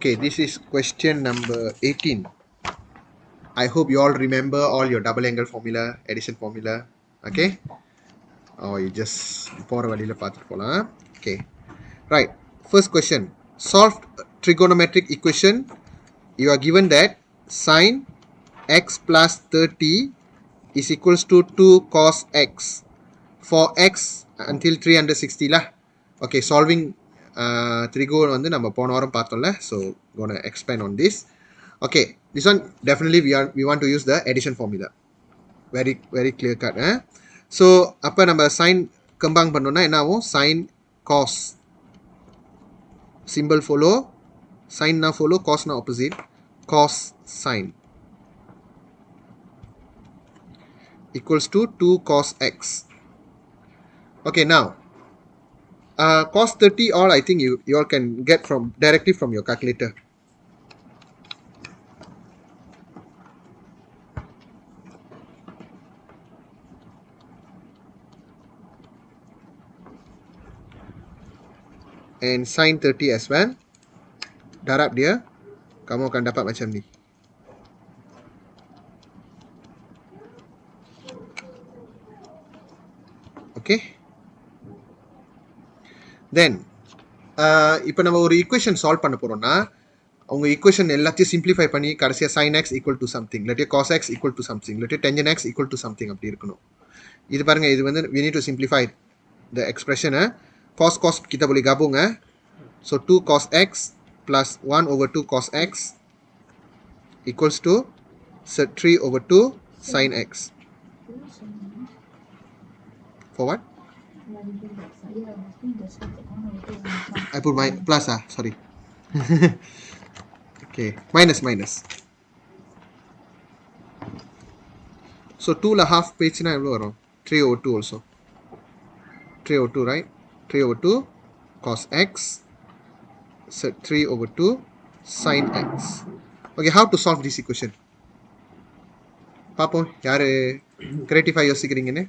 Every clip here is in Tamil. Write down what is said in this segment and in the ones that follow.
Okay, this is question number 18. I hope you all remember all your double angle formula, addition formula. Okay? Oh, you just okay. Right. First question. Solve trigonometric equation. You are given that sine x plus 30 is equals to 2 cos x for x until 360 lah. Okay, solving trigo வந்து நம்ம போன வாரம் பார்த்தோம்ல. So, gonna expand on this. Okay, this one definitely we want to use the addition formula. Very clear cut. So, அப்போ நம்ம sin கம்பைன் பண்ணோம்னா என்ன ஆகும்? Sin cos symbol follow, sin na follow, cos na opposite, cos sin equals to 2 cos x. Okay, now cos 30 all I think you all can get from directly from your calculator. And sin 30 as well. Darab dia, kamu akan dapat macam ni. Okay. Then, இப்போ நம்ம ஒரு equation solve பண்ண போறோம்னா உங்க equation எல்லாத்தையும் simplify பண்ணி கடைசியா sin x equal to something, இல்லாட்டி cos x equal to something, இல்லாட்டி tangent x equal to something அப்படி இருக்கணும். இது பாருங்க, இது வந்து we need to simplify the expression. Cos kita boleh gabung. So 2 cos x plus 1 over 2 cos x equals to 3 over 2 sin x. For what? I put my plus sorry. Okay, minus. So 2.5 page na evlo varum? 3 over 2 also. 3 over 2, right? 3 over 2 cos x, so 3 over 2 sin x. Okay, how to solve this equation? Papo, yaar creatify yosikringene?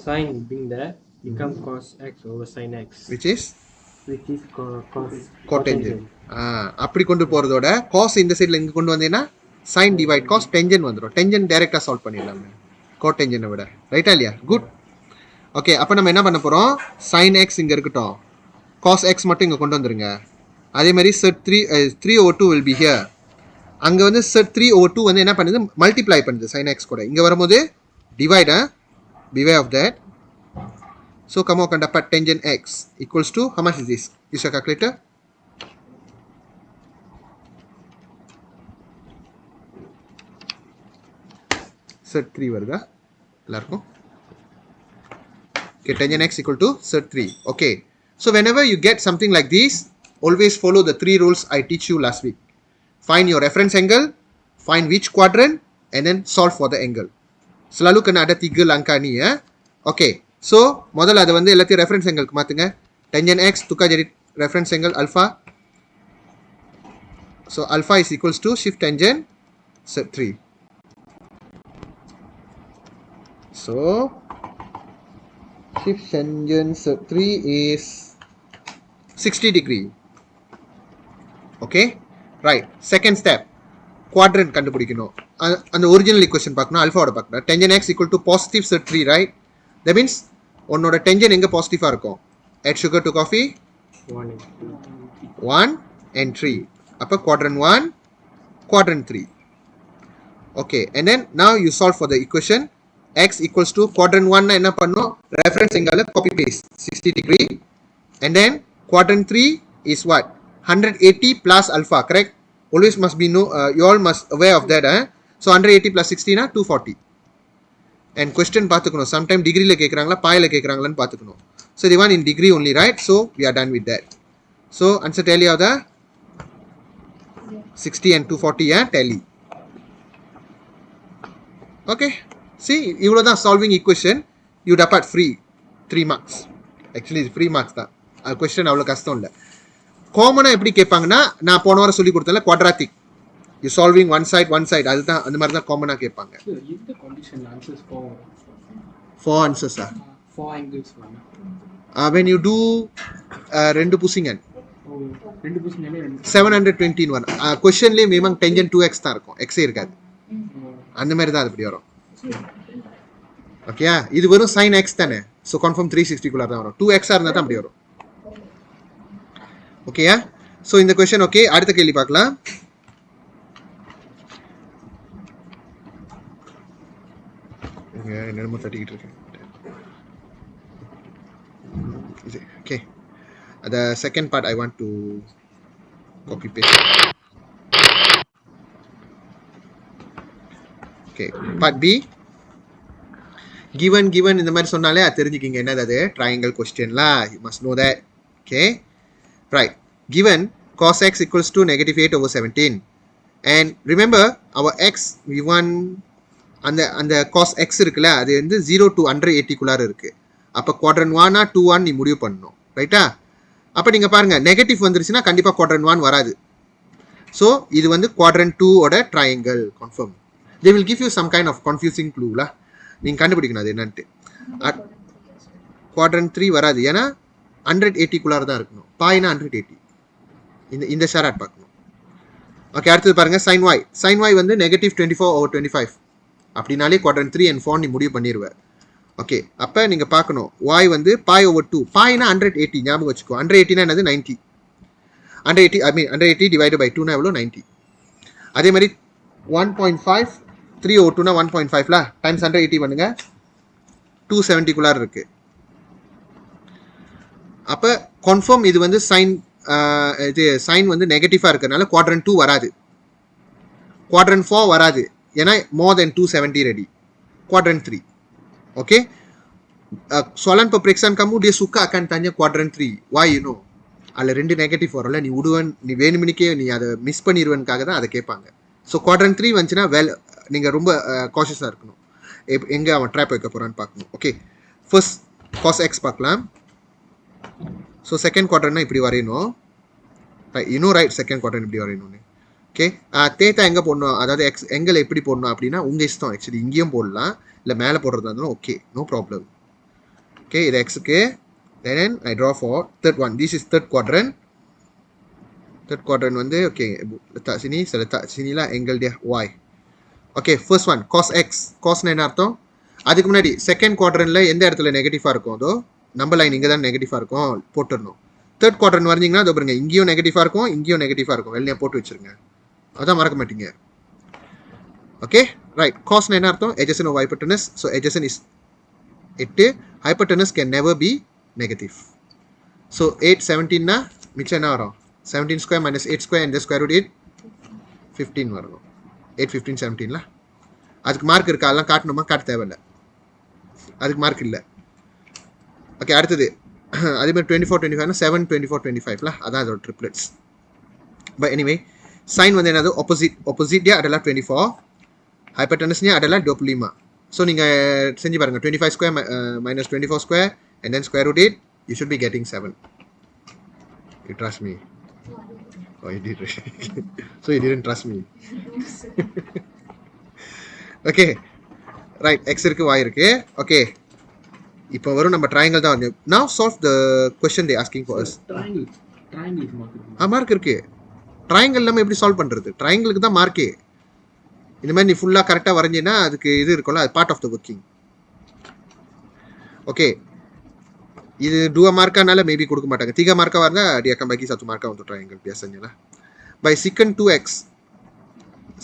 Sin being there become cos x over sin x, Which is cotangent. அப்படி கொண்டு போறதோட cos இந்த சைடுல இங்க கொண்டு வந்தீங்கன்னா sin divide cos tangent வந்துரும். tangent டைரக்டா சால்வ் பண்ணிடலாம் cotangent விட. ரைட்டா இல்லையா? குட். ஓகே, அப்போ நம்ம என்ன பண்ண போறோம்? sin x இங்க இருக்கட்டும், cos x மட்டும் இங்க கொண்டு வந்துருங்க. அதே மாதிரி set 3 over 2 will be here. அங்க வந்து set 3 over 2 வந்து என்ன பண்ணுது? மல்டிப்ளை பண்ணுது sin x கூட. இங்க வரும்போது divide. Beware of that. So kamu akan dapat tangent x equals to, how much is this? Use your calculator. Set 3 வருதா எல்லாருக்கும்? Okay, tangent x equal to set 3. Okay, so whenever you get something like this, always follow the 3 rules I teach you last week. Find your reference angle, find which quadrant, and then solve for the angle. Selalu kena ada 3 langkah ni ya. Okay, so முதல்ல அது வந்து எல்லாத்தையும் reference angle க்கு மாத்துங்க. Tangent x tukar jadi reference angle alpha. So alpha is equals to shift tangent set 3. So shift tangent set 3 is 60 degree. Okay, right. Second step, quadrant கண்டுபிடிக்கணும். அந்த ஒரிஜினல் ஈக்குவேஷன் பார்க்கணும், அல்ஃபாவோட பார்க்கணும். tangent x equal to positive set 3, right? That means உன்னோட tangent எங்க பாசிட்டிவா இருக்கும்? Add sugar to coffee 1 and 3. அப்ப quadrant 1, quadrant 3. Okay, and then now you solve for the equation. X equals to quadrant 1 na என்ன பண்ணணும்? Reference angle copy paste 60 degree, and then quadrant 3 is what? 180 plus alpha, correct? Always must be you all must aware of that. So 180 plus 60 na 240. And question பார்த்துக்கணும், sometime degreeல கேக்குறாங்களா பாயில கேக்குறாங்களான்னு பார்த்துக்கணும். So they want in degree only, right? So we are done with that. So answer tally of the 60 and 240 tally. Okay, see, இவ்வளவுதான் solving equation. You dapat free 3 marks. Actually free marks தான். question அவ்வளவு கஷ்டம் இல்லை. காமனா எப்படி கேட்பாங்கன்னா, நான் போன வாரம் சொல்லி கொடுத்தேன்ல quadratic, you solving one side, அதுதான் அந்த மாதிரி தான் காமனா கேட்பாங்க. இந்த கண்டிஷன் ஆன்சர்ஸ் 4 ஆன்சர்ஸா? 4 angles when you do ரெண்டு புசிங்க ஓ 2 புசிங்கலே 720 வரும். கொஸ்டின்லேயே மினிமம் டென்ஜன் 2x தான் இருக்கும், எக்ஸே இருக்காது. அந்த மாதிரி தான் அது இப்படி வரும். ஓகேயா, இது வரும் sin x தானே, ஸோ கன்ஃபார்ம் 360 தான் வரும். 2x இருந்தால் தான் அப்படி வரும். ஓகேயா, ஸோ இந்த கொஸ்டின் ஓகே. அடுத்த கேள்வி பார்க்கலாம். என்னமோ தட்டிக்கிட்டு இருக்கேன். Okay, the second part I want to copy paste. Okay, part B. given இந்த மாதிரி சொன்னாலே அது தெரிஞ்சுக்கிங்க என்னது, அது ட்ரையாங்கிள் கொஸ்டின்ல, you must know that. Okay, right. given cos x equals to negative 8 over 17 and remember our x we want அந்த cos x இருக்குல்ல, அது வந்து 0 to 180 குள்ளார இருக்கு. அப்போ quadrant 1 2 1 நீ முடிவு பண்ணணும், ரைட்டா? அப்போ நீங்க பாருங்க நெகட்டிவ் வந்துருச்சுன்னா கண்டிப்பா quadrant 1 வராது. ஸோ இது வந்து quadrant 2 ஓட triangle confirm. they will give you some kind of confusing clue la, நீங்க கண்டுபிடிக்கணும் அது என்னன்ட்டு. quadrant 3 வராது, ஏன்னா 180 குள்ளார தான் இருக்கணும். பாய்னா 180, இந்த ஷேராட் பார்க்கணும். ஓகே, அடுத்தது பாருங்க sin y வந்து நெகட்டிவ் 24 over 25 அப்படின்னாலே quadrant 3 and 4 நீ முடிவு பண்ணிடுவேன். ஓகே, அப்போ நீங்கள் பார்க்கணும் y வந்து பாய் ஓவர் 2, பாய்னா 180 ஞாபகம் வச்சுக்கோ. 180னா என்னது 90, 180 டிவைட் பை 2னா எவ்வளோ 90. அதே மாதிரி 1.5 3 over 2னா 1.5ல டைம்ஸ் 180 பண்ணுங்க, 270 குள்ளார இருக்கு. அப்போ கன்ஃபார்ம் இது வந்து சைன் வந்து நெகட்டிவாக இருக்கிறதுனால quadrant 2 வராது, quadrant 4 வராது, ஏன்னா more than 270 ready. quadrant 3. Oke, soalan peperiksaan kamu dia suka akan tanya quadrant 3. Why you know? அதில் 2 நெகட்டிவ் வரல, நீ விடுவன், நீ வேணுமணிக்கே நீ அதை மிஸ் பண்ணிடுவனுக்காக தான் அதை கேட்பாங்க. ஸோ quadrant 3 வந்துச்சுன்னா நீங்கள் ரொம்ப காஷியஸாக இருக்கணும். எங்கே அவன் ட்ராப் வைக்க போகிறான்னு பார்க்கணும். ஓகே, ஃபர்ஸ்ட் cos x பார்க்கலாம். ஸோ செகண்ட் குவாட்ரண்ட்னா இப்படி வரையணும், இன்னும் ரைட். செகண்ட் குவாட்ரண்ட் இப்படி வரையணும்னு. ஓகே, தேத்தா எங்கே போடணும், அதாவது எக்ஸ் எங்களை எப்படி போடணும் அப்படின்னா உங்கள் இஷ்டம். ஆக்சுவலி இங்கேயும் போடலாம், இல்லை மேலே போடுறதா இருந்தாலும் ஓகே, நோ ப்ராப்ளம். ஓகே, இது எக்ஸுக்கு. Then I draw for third one. This is third quadrant. Third quadrant வந்து okay, letak sini, saya letak sini lah angle dia y. Okay, first one cos x. காஸ்னா என்ன அர்த்தம்? அதுக்கு முன்னாடி செகண்ட் குவாட்ரண்ட்ல எந்த இடத்துல நெகட்டிவாக இருக்கும், அதோ நம்ம லைன் இங்கே தான் நெகட்டிவாக இருக்கும், போட்டுடணும். தேர்ட் குவாட்ரண்ட் வரைஞ்சிங்கன்னா அதோ பாருங்க, இங்கேயும் நெகட்டிவாக இருக்கும், இங்கேயும் நெகட்டிவாக இருக்கும், வெளியே போட்டு வச்சிருங்க, அதான் மறக்க மாட்டீங்க. Okay, right. காஸ்னா என்ன அர்த்தம்? adjacent of hypotenuse. So adjacent is 8. hypotenuse can never be negative. So 8 17னா மிச்சம் என்ன வரும்? 17 ஸ்கொயர் மைனஸ் 8 ஸ்கொயர் இந்த ஸ்கொயர் ரூட் 15 வரணும். 8 15 17ல அதுக்கு மார்க் இருக்கா? அதெல்லாம் காட்டணுமா? காட்ட தேவையில்லை, அதுக்கு மார்க் இல்லை. ஓகே, அடுத்தது அதே மாதிரி 24 25னா 7 24 25ல அதான் அதோட ட்ரிப்ளெட்ஸ். பட் எனிவே சைன் வந்து என்னது? opposite dia adalah 24, hypotenuse-nya adalah 25. So நீங்கள் செஞ்சு பாருங்கள், 25 square minus 24 square and then square root 8, you should be getting 7. You trust me? Oh, you did. So you didn't trust me. Okay, right. X இருக்கு, y இருக்கு. Okay, இப்போ வரும் நம்ம ட்ரையாங்கிள் தான் வந்து. Now solve the question they asking for us. triangle mark இருக்கு. ட்ரையாங்கிள் நம்ம எப்படி சால்வ் பண்ணுறது? ட்ரையாங்கிளுக்கு தான் மார்க்கே. இந்த மாதிரி நீ ஃபுல்லாக கரெக்டாக வரைஞ்சின்னா அதுக்கு இது இருக்கும்ல, அது part of the working. Okay, இது 2 markanaல மேபி கொடுக்க மாட்டாங்க. 3 marka இருந்தால் dia akan bagi 1 marka untuk triangle biasanya lah. By secant 2x.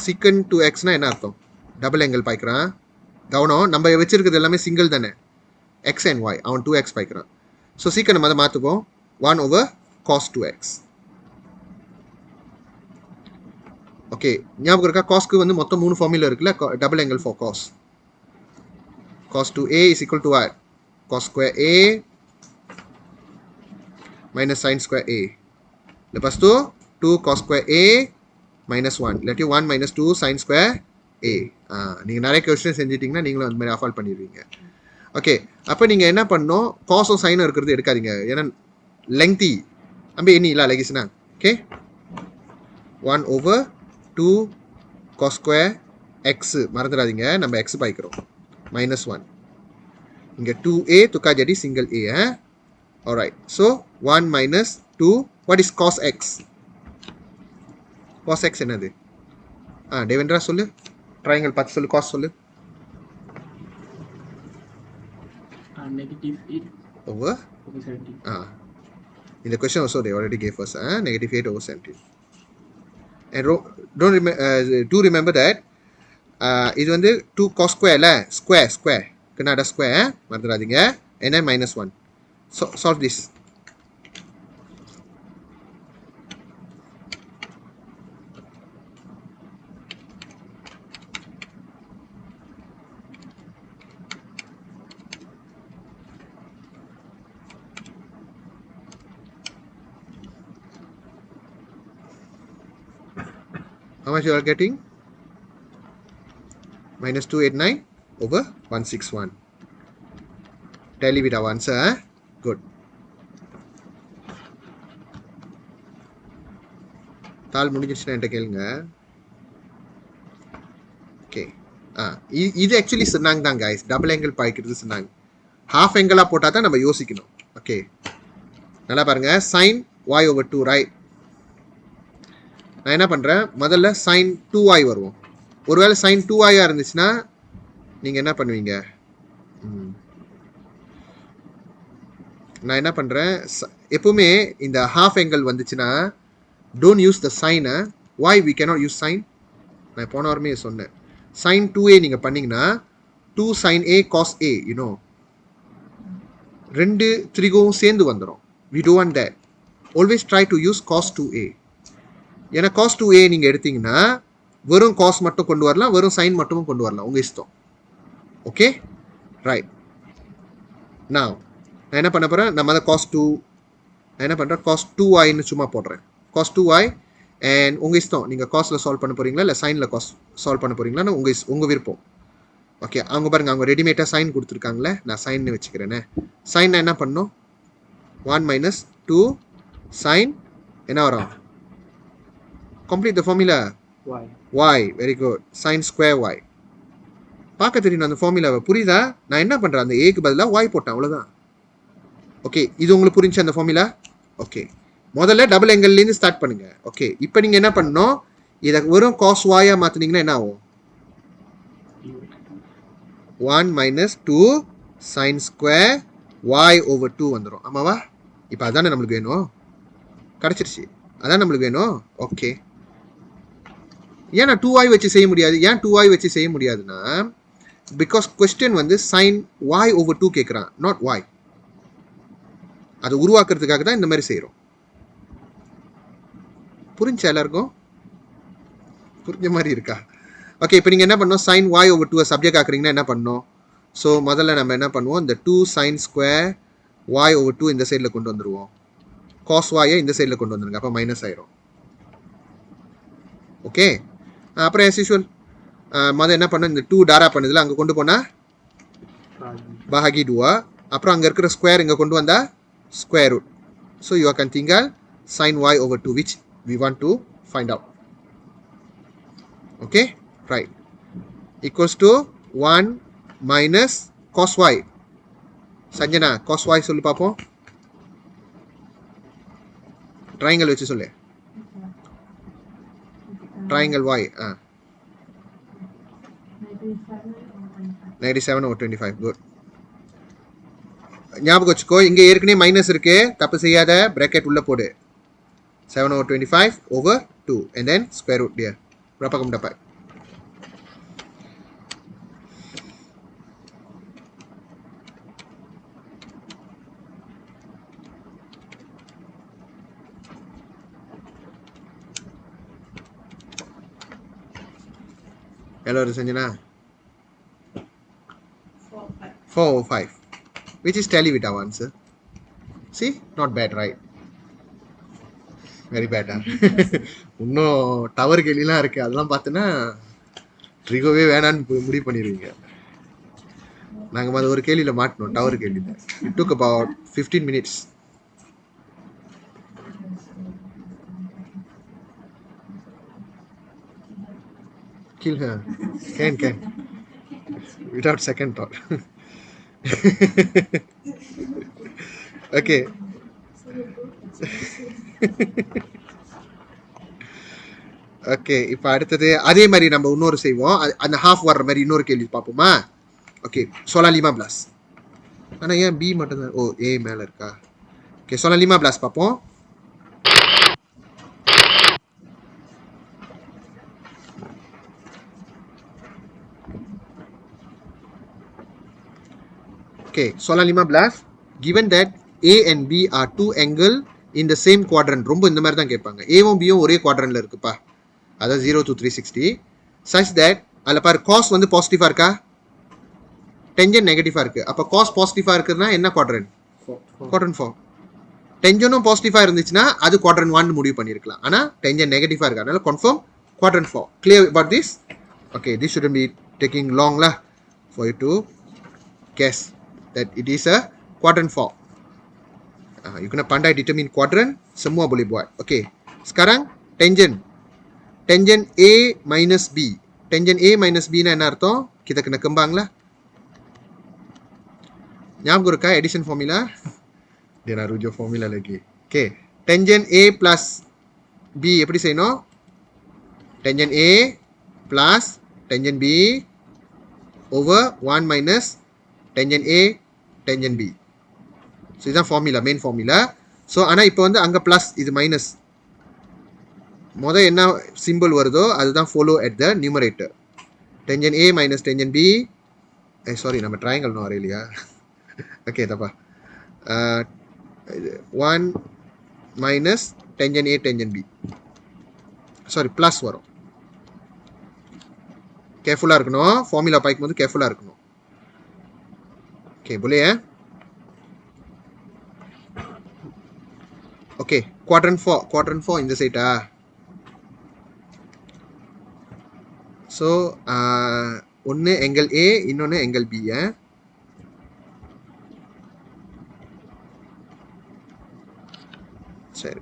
secant 2xனா என்ன அர்த்தம்? டபுள் ஆங்கிள் பாய்க்கிறான். கவனம், நம்ம வச்சிருக்கிறது எல்லாமே சிங்கிள் தானே, x and y. அவன் 2x பாய்க்கிறான். ஸோ சீக்கன் நம்ம அதை மாற்றுவோம், 1 over cos 2x. ஓகே, ஞாபகம் இருக்கா? காஸ்க்கு வந்து மொத்தம் 3 ஃபார்முலா இருக்குல்ல, double angle for cos. cos 2a is equal to what? cos square a minus sin square a. Lepas tu 2 cos square a minus 1. இல்லாட்டி 1 minus 2 sin square a. நீங்கள் நிறைய கொஸ்டின் செஞ்சிட்டிங்கன்னா நீங்களும் அந்த மாதிரி அஃபால் பண்ணிடுவீங்க. ஓகே, அப்போ நீங்கள் என்ன பண்ணணும், காஸும் சைனும் இருக்கிறது எடுக்காதீங்க, ஏன்னா லெங்தி அம்பே இனி இல்லை லெகிஸ்னா. Okay, 1 over 2 cos square x மறந்துடாதீங்க, நம்ம x பாய்க்கிறோம், minus 1. இங்கே 2a tukar jadi single a. Alright, so 1 minus 2. What is cos x? Cos x என்னது? Devendra சொல்லு. Triangle பார்த்து சொல்லு, cos சொல்லு. Negative 8 Over? over 17. In the question also they already gave us negative 8 over 17. And do remember that இது வந்து 2 cos square ல square kena ada square மறந்துடாதீங்க. And then minus 1. So solve this. How much you are getting? Minus 289 over 161. Tally with our answer. Good. தாள் முடிஞ்சிருச்சுன்னா என்கிட்ட கேளுங்க. ஓகே இது ஆக்சுவலி சொன்னாங்க தான் கைஸ், டபுள் ஆங்கிள் பாய்க்கிறது சொன்னாங்க. ஹாஃப் ஆங்கிளாக போட்டால் தான் நம்ம யோசிக்கணும். ஓகே, நல்லா பாருங்க. Sine y over 2, right. நான் என்ன பண்ணுறேன், முதல்ல சைன் 2y வருவோம். ஒருவேளை சைன் 2y இருந்துச்சுன்னா நீங்கள் என்ன பண்ணுவீங்க? நான் என்ன பண்ணுறேன், எப்பவுமே இந்த ஹாஃப் ஆங்கிள் வந்துச்சுன்னா டோன்ட் யூஸ் த சைனை. Why we cannot use sine? நான் போன வாரமே சொன்னேன். சைன் 2a நீங்கள் பண்ணிங்கன்னா 2 sin a cos a, you know, ரெண்டு த்ரிகோவும் சேர்ந்து வந்துடும். We don't want that. Always try to use cos 2a. ஏன்னா cos 2a நீங்கள் எடுத்தீங்கன்னா வெறும் cos மட்டும் கொண்டு வரலாம், வெறும் சைன் மட்டும் கொண்டு வரலாம், உங்கள் இஷ்டம். Okay, right. நான் என்ன பண்ண போகிறேன், நம்ம அதை cos 2, நான் என்ன பண்ணுறேன், cos 2yன்னு சும்மா போடுறேன். cos 2y அண்ட் உங்கள் இஷ்டம். நீங்கள் காஸில் சால்வ் பண்ண போகிறீங்களா இல்லை சைனில் காஸ் சால்வ் பண்ண போகிறீங்களான்னு உங்கள் விருப்பம். ஓகே, அவங்க பாருங்கள், அவங்க ரெடிமேடாக சைன் கொடுத்துருக்காங்களே, நான் சைன்னு வச்சுக்கிறேனே. சைன் என்ன பண்ணணும், 1 minus 2 சைன் என்ன வரும், complete the formula y. Very good. Sine square y. பார்க்க தெரியணும் அந்த ஃபார்முலாவை, புரியுதா? நான் என்ன பண்ணுறேன், அந்த ஏக்கு பதிலாக y போட்டேன், அவ்வளோதான். ஓகே, இது உங்களுக்கு புரிஞ்சு அந்த ஃபார்முலா? ஓகே, முதல்ல டபுள் ஆங்கிள்லேருந்து ஸ்டார்ட் பண்ணுங்க. ஓகே, இப்போ நீங்கள் என்ன பண்ணணும், இதை வெறும் காஸ் வாயா மாற்றினீங்கன்னா என்ன ஆகும், 1 minus 2 sin square y over 2 வந்துடும். ஆமாவா? இப்போ அதானே நம்மளுக்கு வேணும், கிடச்சிருச்சு, அதான் நம்மளுக்கு வேணும். ஓகே, ஏன் நான் 2y வச்சு செய்ய முடியாது? ஏன் 2y வச்சு செய்ய முடியாதுன்னா, பிகாஸ் கொஸ்டின் வந்து சைன் y over 2 கேட்குறான், நாட் y. அதை உருவாக்குறதுக்காக தான் இந்த மாதிரி செய்கிறோம். புரிஞ்சா எல்லாருக்கும்? புரிஞ்ச மாதிரி இருக்கா? ஓகே, இப்போ நீங்கள் என்ன பண்ணணும், சைன் y over 2 சப்ஜெக்ட் ஆக்குறீங்கன்னா என்ன பண்ணணும்? ஸோ முதல்ல நம்ம என்ன பண்ணுவோம், இந்த 2 sin ஸ்கொயர் y over 2 இந்த சைடில் கொண்டு வந்துடுவோம், காஸ் y இந்த சைடில் கொண்டு வந்துருங்க, அப்போ மைனஸ் ஆயிரும். ஓகே, அப்புறம் as usual முதல்ல என்ன பண்ணோம், இந்த 2 டாரா பண்ணுதில்ல, அங்கே கொண்டு போனால் பாகி 2, அப்புறம் அங்கே இருக்கிற ஸ்கொயர் இங்கே கொண்டு வந்தால் square root. So you can think sin y over 2 which we want to find out. Okay, right, equals to 1 minus cos y. Sanjana, cos y சொல்லு பார்ப்போம். ட்ரையாங்கிள் வச்சு சொல்லு. Triangle y -7 over 25. குட். ஞாபகம் வச்சுக்கோ, இங்கே ஏற்கனவே மைனஸ் இருக்கு, தப்பு செய்யாத, பிராக்கெட் உள்ள போடு. 7 over 25 over 2 and then square root dia. Berapa kamu dapat? Hello Sanjana. 405. Which is tally with our answer. See, not bad, right? Very பேட்டா. இன்னும் டவர் கேள்விலாம் இருக்குது, அதெல்லாம் பார்த்தோன்னா ட்ரிகோவே வேணான்னு முடிவு பண்ணிடுவீங்க. நாங்கள் அது ஒரு கேள்வியில் மாட்டினோம், டவர் கேள்வியில். It took about 15 minutes. Kill her. Can. Without second thought. Okay. Okay, இப்போ அடுத்தது அதே மாதிரி நம்ம இன்னொரு செய்வோம். அந்த ஹாஃப் வர்ற மாதிரி இன்னொரு கேள்வி பார்ப்போமா? ஓகே, சொலாலிமா பிளாஸ். ஆனால் ஏன் பி மட்டும்தான்? ஓ, ஏ மேலே இருக்கா? ஓகே, சொலாலிமா பிளாஸ் பார்ப்போம். Okay, Solalima blast. Given that A and B are two angle in the same quadrant, ரொம்ப இந்த மாதிரி தான் கேட்பாங்க. ஏவும் பியும் ஒரே குவாட்ரண்ட்ல இருக்குப்பா, அதாவது 0 to 360, such that அதில் பாரு காஸ் வந்து பாசிட்டிவா இருக்கா, டென்ஜன் நெகட்டிவா இருக்கு. அப்போ காஸ் பாசிட்டிவா இருக்குன்னா என்ன குவாட்ரண்ட்? குவாட்ரண்ட் 4. டென்ஜனும் பாசிட்டிவா இருந்துச்சுன்னா அது குவாட்ரண்ட் 1 முடிவு பண்ணிருக்கலாம். ஆனா டென்ஜன் நெகட்டிவா இருக்கு, அதனால confirm quadrant 4. Clear about this? Okay, this shouldn't be taking long lah for you to guess that it is a quadrant 4. You kena pandai determine quadrant, semua boleh buat. Okay, sekarang tangent. Tangent A minus B. Tangent A minus B na என்ன அர்த்தம்? Kita kena kembang lah. ஞாபகம் இருக்கா addition formula? Dia nak rujuk formula lagi. Okay, tangent A plus B எப்படி செய்யணும்? Tangent A plus tangent B over 1 minus tangent A tangent B. So இதுதான் ஃபார்முலா, மெயின் ஃபார்முலா. ஸோ ஆனால் இப்போ வந்து அங்கே ப்ளஸ், இது மைனஸ். மொதல் என்ன சிம்பிள் வருதோ அதுதான் follow at the numerator. Tangent A minus tangent B. Sorry, நம்ம ட்ரையாங்கல் இன்னும் வரையிலையா? ஓகே தப்பா. 1 minus tangent A tangent B. Sorry, plus வரும். கேர்ஃபுல்லாக இருக்கணும், ஃபார்முலா பாய்க்கும் போது கேர்ஃபுல்லாக இருக்கணும். Okay, boleh ya? Okay, quadrant 4 இந்த சைட்டா? ஸோ ஒன்று எங்கல் ஏ, இன்னொன்று எங்கல் பி. சரி,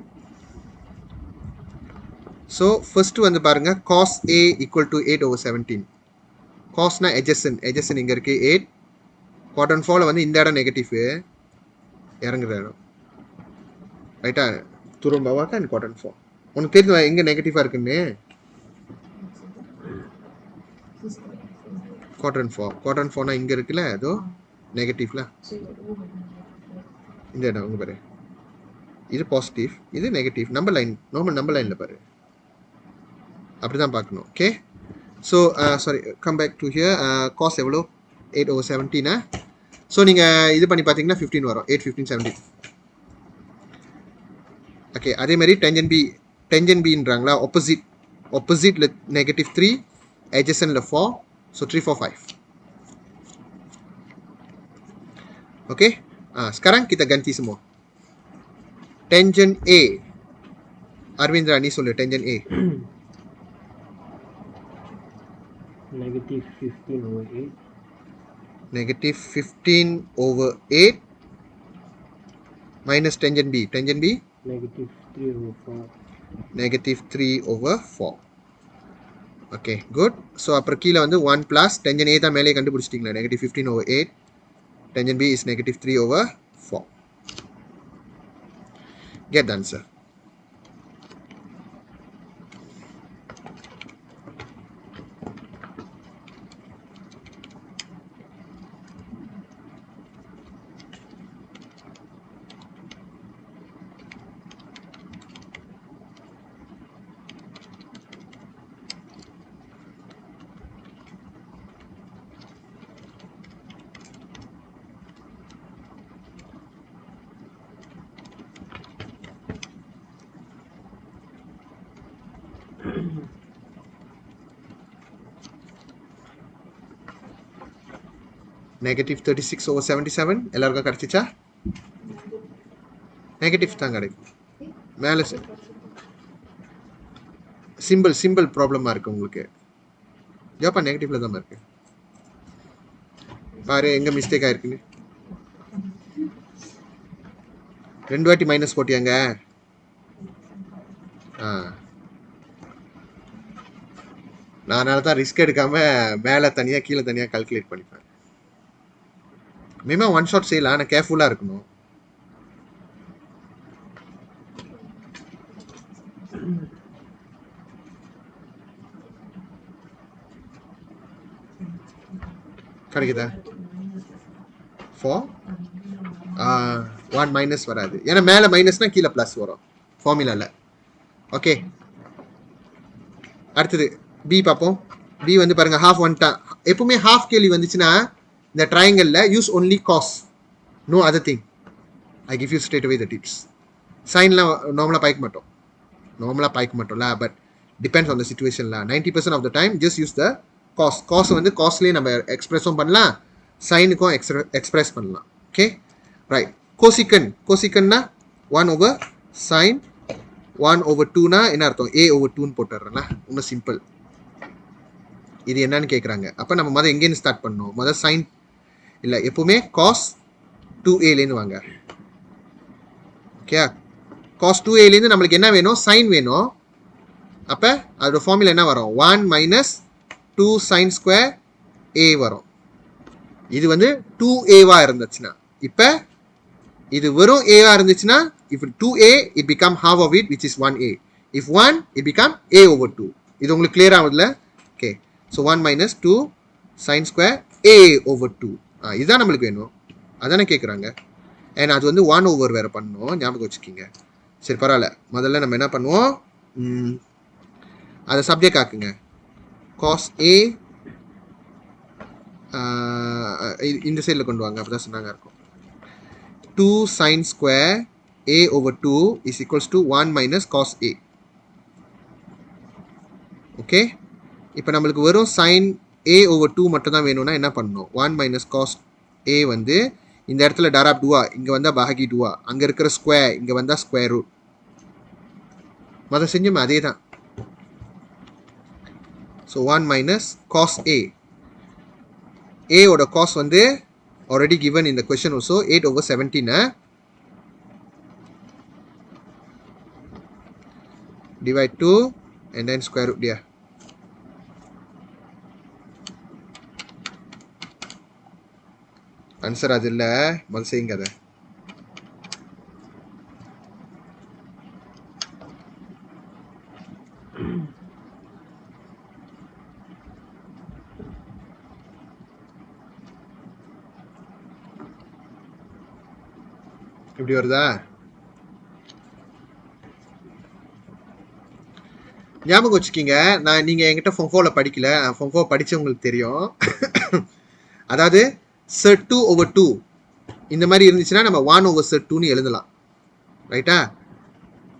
ஸோ ஃபர்ஸ்ட் வந்து பாருங்க, காஸ் ஏ ஈக்குவல் டு 8/17. காஸ்னா எஜசன், எஜசன் இங்கே இருக்கு 8. குவாட்ரண்ட் 4 வந்து இந்த இடம் நெகட்டிவ் இறங்குற இடம், ரைட்டா? turun bawah kan quadrant 4. உனக்கு தெரியுமா எங்க நெகட்டிவா இருக்குன்னு? quadrant 4. quadrant 4னா இங்க இருக்குல்ல, அதோ நெகட்டிவ்ல இந்த இடம் உங்க பாரு, இது பாசிட்டிவ், இது negative. Number line, normal number லைன்ல பாரு, அப்படிதான் பார்க்கணும். Okay, so sorry, come back to here. Cos எவ்வளோ? 8/17. ஸோ நீங்கள் இது பண்ணி பார்த்தீங்கன்னா 15 வரும். 8, 15, 17. ஓகே, அதே மாதிரி டென்ஜன் பின்றாங்களா, ஆப்போசிட்ல -3, adjacentல 4. So 3, 4, 5. Oke, sekarang kita ganti semua. Tangent A. Arvendra, ni சொல்லு tangent A. -15/8. -15/8 minus tangent B. Tangent B? -3/4. -3/4. Okay, good. So அப்புறம் கீழே வந்து 1 plus tangent A தான் மேலே கண்டுபிடிச்சிட்டீங்களா, -15/8. Tangent B is -3/4. Get the answer. -36/77 எல்லாருக்கும் கிடைச்சிச்சா? நெகட்டிவ் தான் கிடைக்கும். மேலே சிம்பிள் ப்ராப்ளமாக இருக்குது உங்களுக்கு. ஜாப்பா நெகட்டிவ்ல தான் இருக்கு. பாரு எங்க மிஸ்டேக் ஆயிருக்குன்னு. 2 வாட்டி மைனஸ் போட்டியாங்க. நான் அதனால தான் ரிஸ்க் எடுக்காம மேலே தனியாக கீழே தனியாக கால்குலேட் பண்ணிப்பேன். மினிமம் ஒன் ஷாட் செய்யலாம், ஆனால் கேர்ஃபுல்லாக இருக்கணும். கிடைக்குதா? 4 1 மைனஸ் வராது, ஏன்னா மேலே மைனஸ்னா கீழே ப்ளஸ் வரும் ஃபார்முலாவில். ஓகே, அடுத்தது பி பார்ப்போம். பி வந்து பாருங்க ஹாஃப் வந்துட்டான். எப்பவுமே ஹாஃப் கேள்வி வந்துச்சுன்னா இந்த ட்ரையாங்கல்ல use only cos, no other thing. I give you straight away the tips. சைன்லாம் நார்மலாக பாய்க்க மாட்டோம்ல, பட் டிபெண்ட்ஸ் ஆன் த சிச்சுவேஷன்ல. 90% of the time just use the cos. Cos வந்து காஸ்ட்லேயே நம்ம எக்ஸ்பிரஸும் பண்ணலாம், சைனுக்கும் எக்ஸ்பிரஸ் பண்ணலாம். Okay right. கோசிக்கன்னா 1/sin 1/2னா என்ன அர்த்தம்? a/2ன்னு போட்டுறேன்ல, இன்னும் சிம்பிள். இது என்னன்னு கேட்குறாங்க. அப்போ நம்ம முதல்ல எங்கேருந்து ஸ்டார்ட் பண்ணணும்? முதல்ல சைன் இல்லை, எப்பவுமே காஸ் 2aலேருந்து வாங்க. ஓகே, காஸ் 2aலேருந்து நம்மளுக்கு என்ன வேணும்? சைன் வேணும். அப்போ அதோட ஃபார்முலா என்ன வரும்? 1 மைனஸ் 2 sin ஸ்கொயர் a வரும். இது வந்து 2a இருந்துச்சுன்னா, இப்போ இது வெறும் a இருந்துச்சுன்னா, if 2a it become half of it, which is 1a. if 1 it become a/2. இது உங்களுக்கு கிளியர் ஆகுதுல? ஓகே, ஸோ 1 மைனஸ் 2 sin ஸ்கொயர் a/2. இதுதான் நம்மளுக்கு வேணும், அதானே கேட்குறாங்க. ஏன்னா அது வந்து 1/, வேறு பண்ணணும், ஞாபகம் வச்சுக்கிங்க. சரி பரவாயில்ல, முதல்ல நம்ம என்ன பண்ணுவோம், அதை சப்ஜெக்ட் ஆக்குங்க. காஸ் a இந்த சைடில் கொண்டு வாங்க, அப்போ தான் சொன்னாங்க இருக்கும். 2 sin square a/2 is equals to 1 minus cos a. Okay, இப்போ நம்மளுக்கு வெறும் sin a/2 மட்டும் தான் வேணும்னா என்ன பண்ணணும்? 1 minus cos a வந்து இந்த இடத்துல டாராப் டூவா, இங்கே வந்தால் பாகி டூவா, அங்கே இருக்கிற ஸ்கொயர் இங்கே வந்தால் ஸ்கொயர் ரூட். மொதல் செஞ்சோம் அதே தான். So 1 minus cos a. a ஓட cos வந்து already given in the question also, 8/17. Divide 2 and then square root dia. Answer அது இல்லை, முதல் செய்யுங்க அதை. இப்படி வருதா? ஞாபகம் வச்சுக்கிங்க, நீங்கள் என்கிட்ட ஃபார்ம் 4ல படிக்கல, ஃபார்ம் 4 படித்தவங்களுக்கு தெரியும். அதாவது செட் 2/2 இந்த மாதிரி இருந்துச்சுன்னா நம்ம 1/2ன்னு எழுதலாம், ரைட்டா?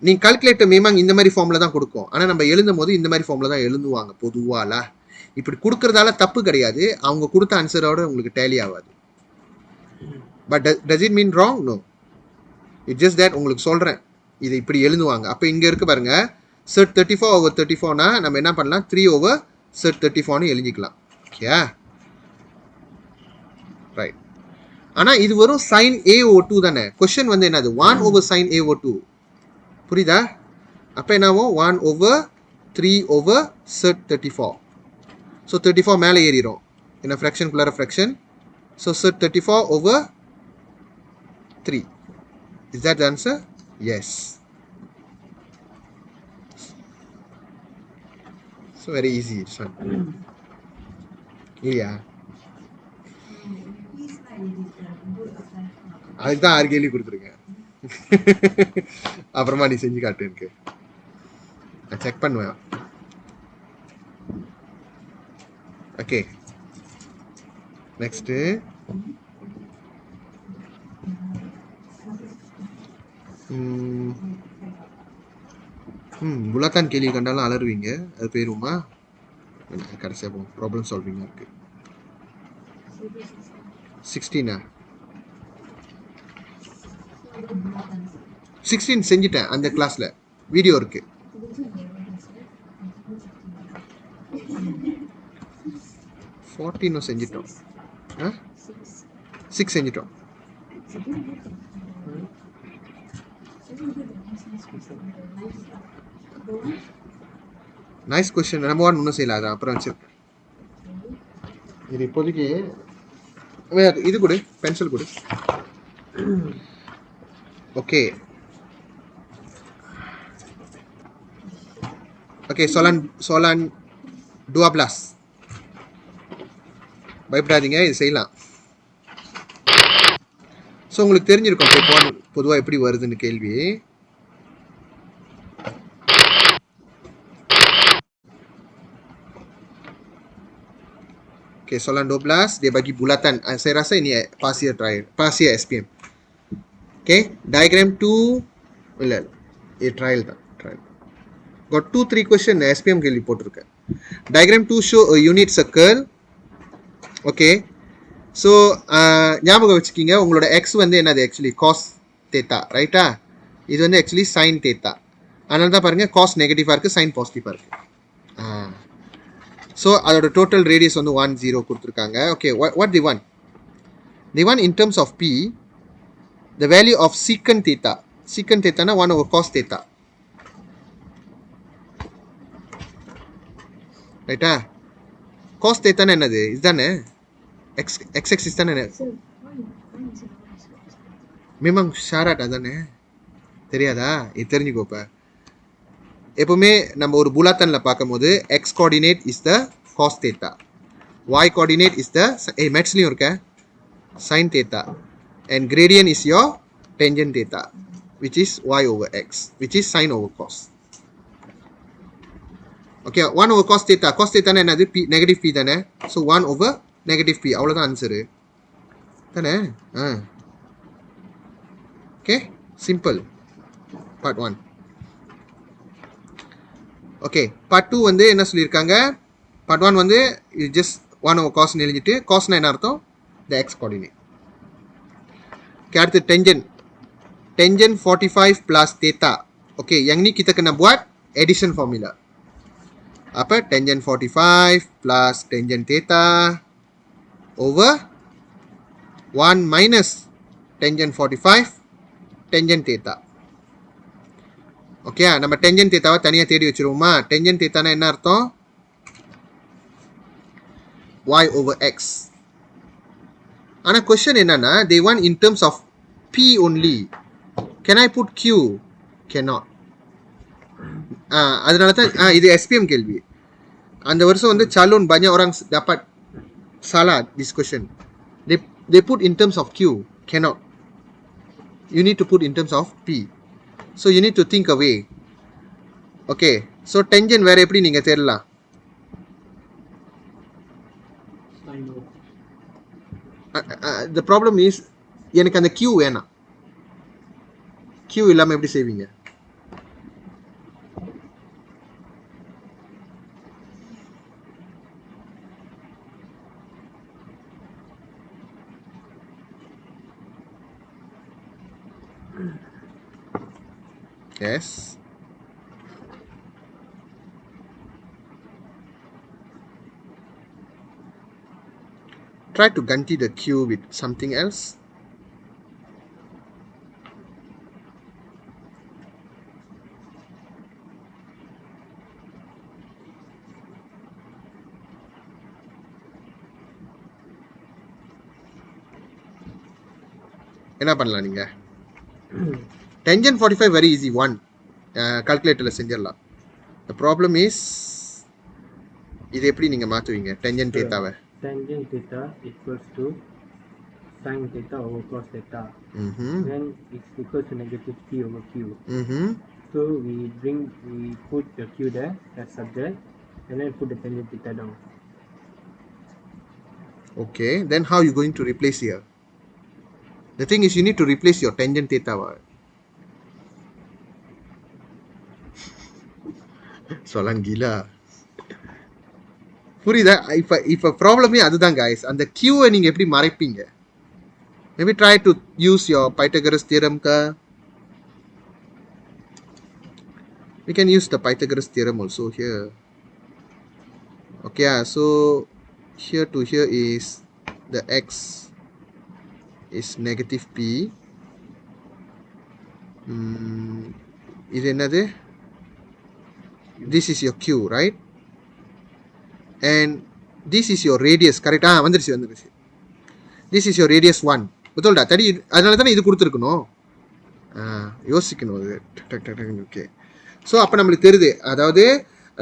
நீங்கள் கால்குலேட்டர் மேமாங்க இந்த மாதிரி ஃபார்மில் தான் கொடுக்கும், ஆனால் நம்ம எழுதும் போது இந்த மாதிரி ஃபார்மில் தான் எழுதுவாங்க பொதுவால. இப்படி கொடுக்கறதால தப்பு கிடையாது, அவங்க கொடுத்த ஆன்சரோட உங்களுக்கு டேலி ஆகாது. But does it mean wrong? No, it just that உங்களுக்கு சொல்கிறேன், இதை இப்படி எழுதுவாங்க. அப்போ இங்கே இருக்கு பாருங்க, செட் 34/34னா நம்ம என்ன பண்ணலாம்? 3/34ன்னு எழுதிக்கலாம். Okay right. ஆனால் இது வரும் sin a/2 தானே. கொஸ்டின் வந்து என்னது? 1/sin a/2. புரியுதா? அப்போ என்னாவும் 1/3/34. ஸோ 34 மேலே ஏறிடும், என்ன ஃப்ராக்ஷனுக்குள்ளார fraction. So set 34/3. Is that the answer? Yes. So very easy, son. இல்லையா? அதுக்கு தான் 6 கேள்வி கொடுத்துருக்கேன். அப்புறமா நீ செஞ்சு காட்டு, எனக்கு நான் செக் பண்ணுவேன். ஓகே, நெக்ஸ்ட்டு புலத்தான் கேள்வி கண்டாலும் அலருவீங்க, அது போயிருமா? கடைசியாக போகும், ப்ராப்ளம் சால்விங்காக இருக்குது. 16 16 செஞ்சுட்டேன், அந்த கிளாஸில் வீடியோ இருக்கு. ஃபோர்டீனும் செஞ்சிட்டோம், 6 செஞ்சிட்டோம். Nice question. நம்பர் 1 ஒன்றும் செய்யல, அது அப்புறம் வச்சிருக்கேன். இது இப்போதைக்கு இது கொடு, பென்சில் கொடு. Okay, Okay, soalan 12. பயப்படாதீங்க, இது செய்யலாம். ஸோ உங்களுக்கு தெரிஞ்சிருக்கும் ஸ்டெப் 1 பொதுவாக எப்படி வருதுன்னு கேள்வி. Okay, soalan 12 dia bagi bulatan. Saya rasa ini partial SPM. Okay, diagram 2 இல்ல இது trial தான். Got 2-3 question SPM கேள்வி போட்டிருக்கேன். Diagram 2 show a unit circle. Okay, so ஞாபகம் வச்சுக்கிங்க, உங்களோட எக்ஸ் வந்து என்னது ஆக்சுவலி காஸ் தேத்தா, ரைட்டா? இது வந்து ஆக்சுவலி சைன் தேத்தா. அதனால தான் பாருங்கள் காஸ் நெகட்டிவாக இருக்குது, சைன் பாசிட்டிவாக இருக்குது. ஸோ அதோட டோட்டல் ரேடியஸ் வந்து 1 0 கொடுத்துருக்காங்க. Okay, what the one in terms of P the value of secant theta. சீக்கன் தேத்தானா 1 over காஸ் தேத்தா, ரைட்டா? காஸ் தேத்தானா என்னது? இதுதானே x axis தானே? memang syarat அதானே? தெரியாதா? இது தெரிஞ்சுக்கோப்ப. எப்பவுமே நம்ம ஒரு புலாத்தன்ல பார்க்கும்போது x coordinate is the cos theta, y coordinate is the மேட்ச்லயும் இருக்க sin theta, and gradient is your tangent theta, which is y over x, which is sin over cos. Okay, 1 over cos theta. cos theta என்னது? p நெகட்டிவ் p தானே? ஸோ 1 over நெகட்டிவ் p, அவ்வளோதான் ஆன்சரு தானே? Okay, simple. Part 1. Okay, part 2 வந்து என்ன சொல்லியிருக்காங்க? பார்ட் 1 வந்து இது ஜஸ்ட் 1 over cos எழுதிட்டு, காஸ்னா என்ன அர்த்தம்? த எக்ஸ் கோஆர்டினேட். ஓகே, அடுத்து டென்ஜன் 45 plus theta. Oke, yang ini kita kena buat addition formula. Apa? Tangent 45 plus tangent theta over 1 minus tangent 45 tangent theta. Okay, நம்ம டென்ஜன் தேத்தாவை தனியாக தேடி வச்சிருவோமா? டென்ஜன் தேத்தானா என்ன அர்த்தம்? y over x. ஆனால் கொஸ்டின் என்னன்னா, they want in terms of p only. Can I put q? Cannot. அதனால தான் இது SPM கேள்வி. அந்த வருஷம் வந்து calon banyak orang dapat salah this question. They put in terms of q. Cannot. You need to put in terms of p. So you need to think away. Okay, so tangent வேற எப்படி நீங்க தேடலாம்? The problem is எனக்கு அந்த q வேணாம். q இல்லாம எப்படி செய்வீங்க? Yes. Try to ganti the Q with something else. என்ன பண்ணலாம் நீங்க? Tangent 45 very easy one. Calculatorல செஞ்சிடலாம். The problem is இது எப்படி நீங்க மாத்துவீங்க tangent thetaவை? Tangent theta equals to sin theta over cos theta. Then it's equals to negative p over q. So we put the q there as subject, and then put the tangent theta down. Okay, then how you going to replace here? The thing is you need to replace your tangent theta. Soalan gila. புரியுதா? இப்போ ப்ராப்ளமே அதுதான் guys. அந்த Q-வை நீங்கள் எப்படி மறைப்பீங்க? Maybe try to use your Pythagoras theorem ka. We can use the Pythagoras theorem also here. Okay, so here to here is the x is negative p. இது என்னது? This is your q, right? And this is your radius, correct? வந்துருச்சு. This is your radius 1. பத்தோல்டா தடி, அதனால தானே இது கொடுத்துருக்கணும். யோசிக்கணும் அது. ஓகே, ஸோ அப்போ நம்மளுக்கு தெரியுது, அதாவது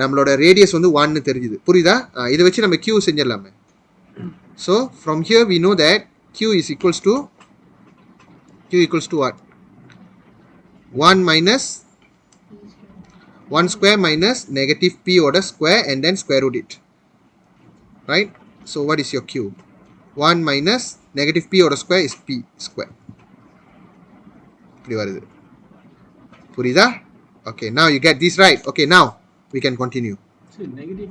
நம்மளோட ரேடியஸ் வந்து 1 தெரிஞ்சுது. புரியுதா? இதை வச்சு நம்ம q செஞ்சிடலாமே. So from here we know that q is equals to what? 1 minus 1 square minus negative p ஓட square and then square root it. Right? So what is your q? 1 minus negative p ஓட square is p square. இப்படி வருது. புரியுதா? Okay, now you get this right. Okay, now we can continue. So negative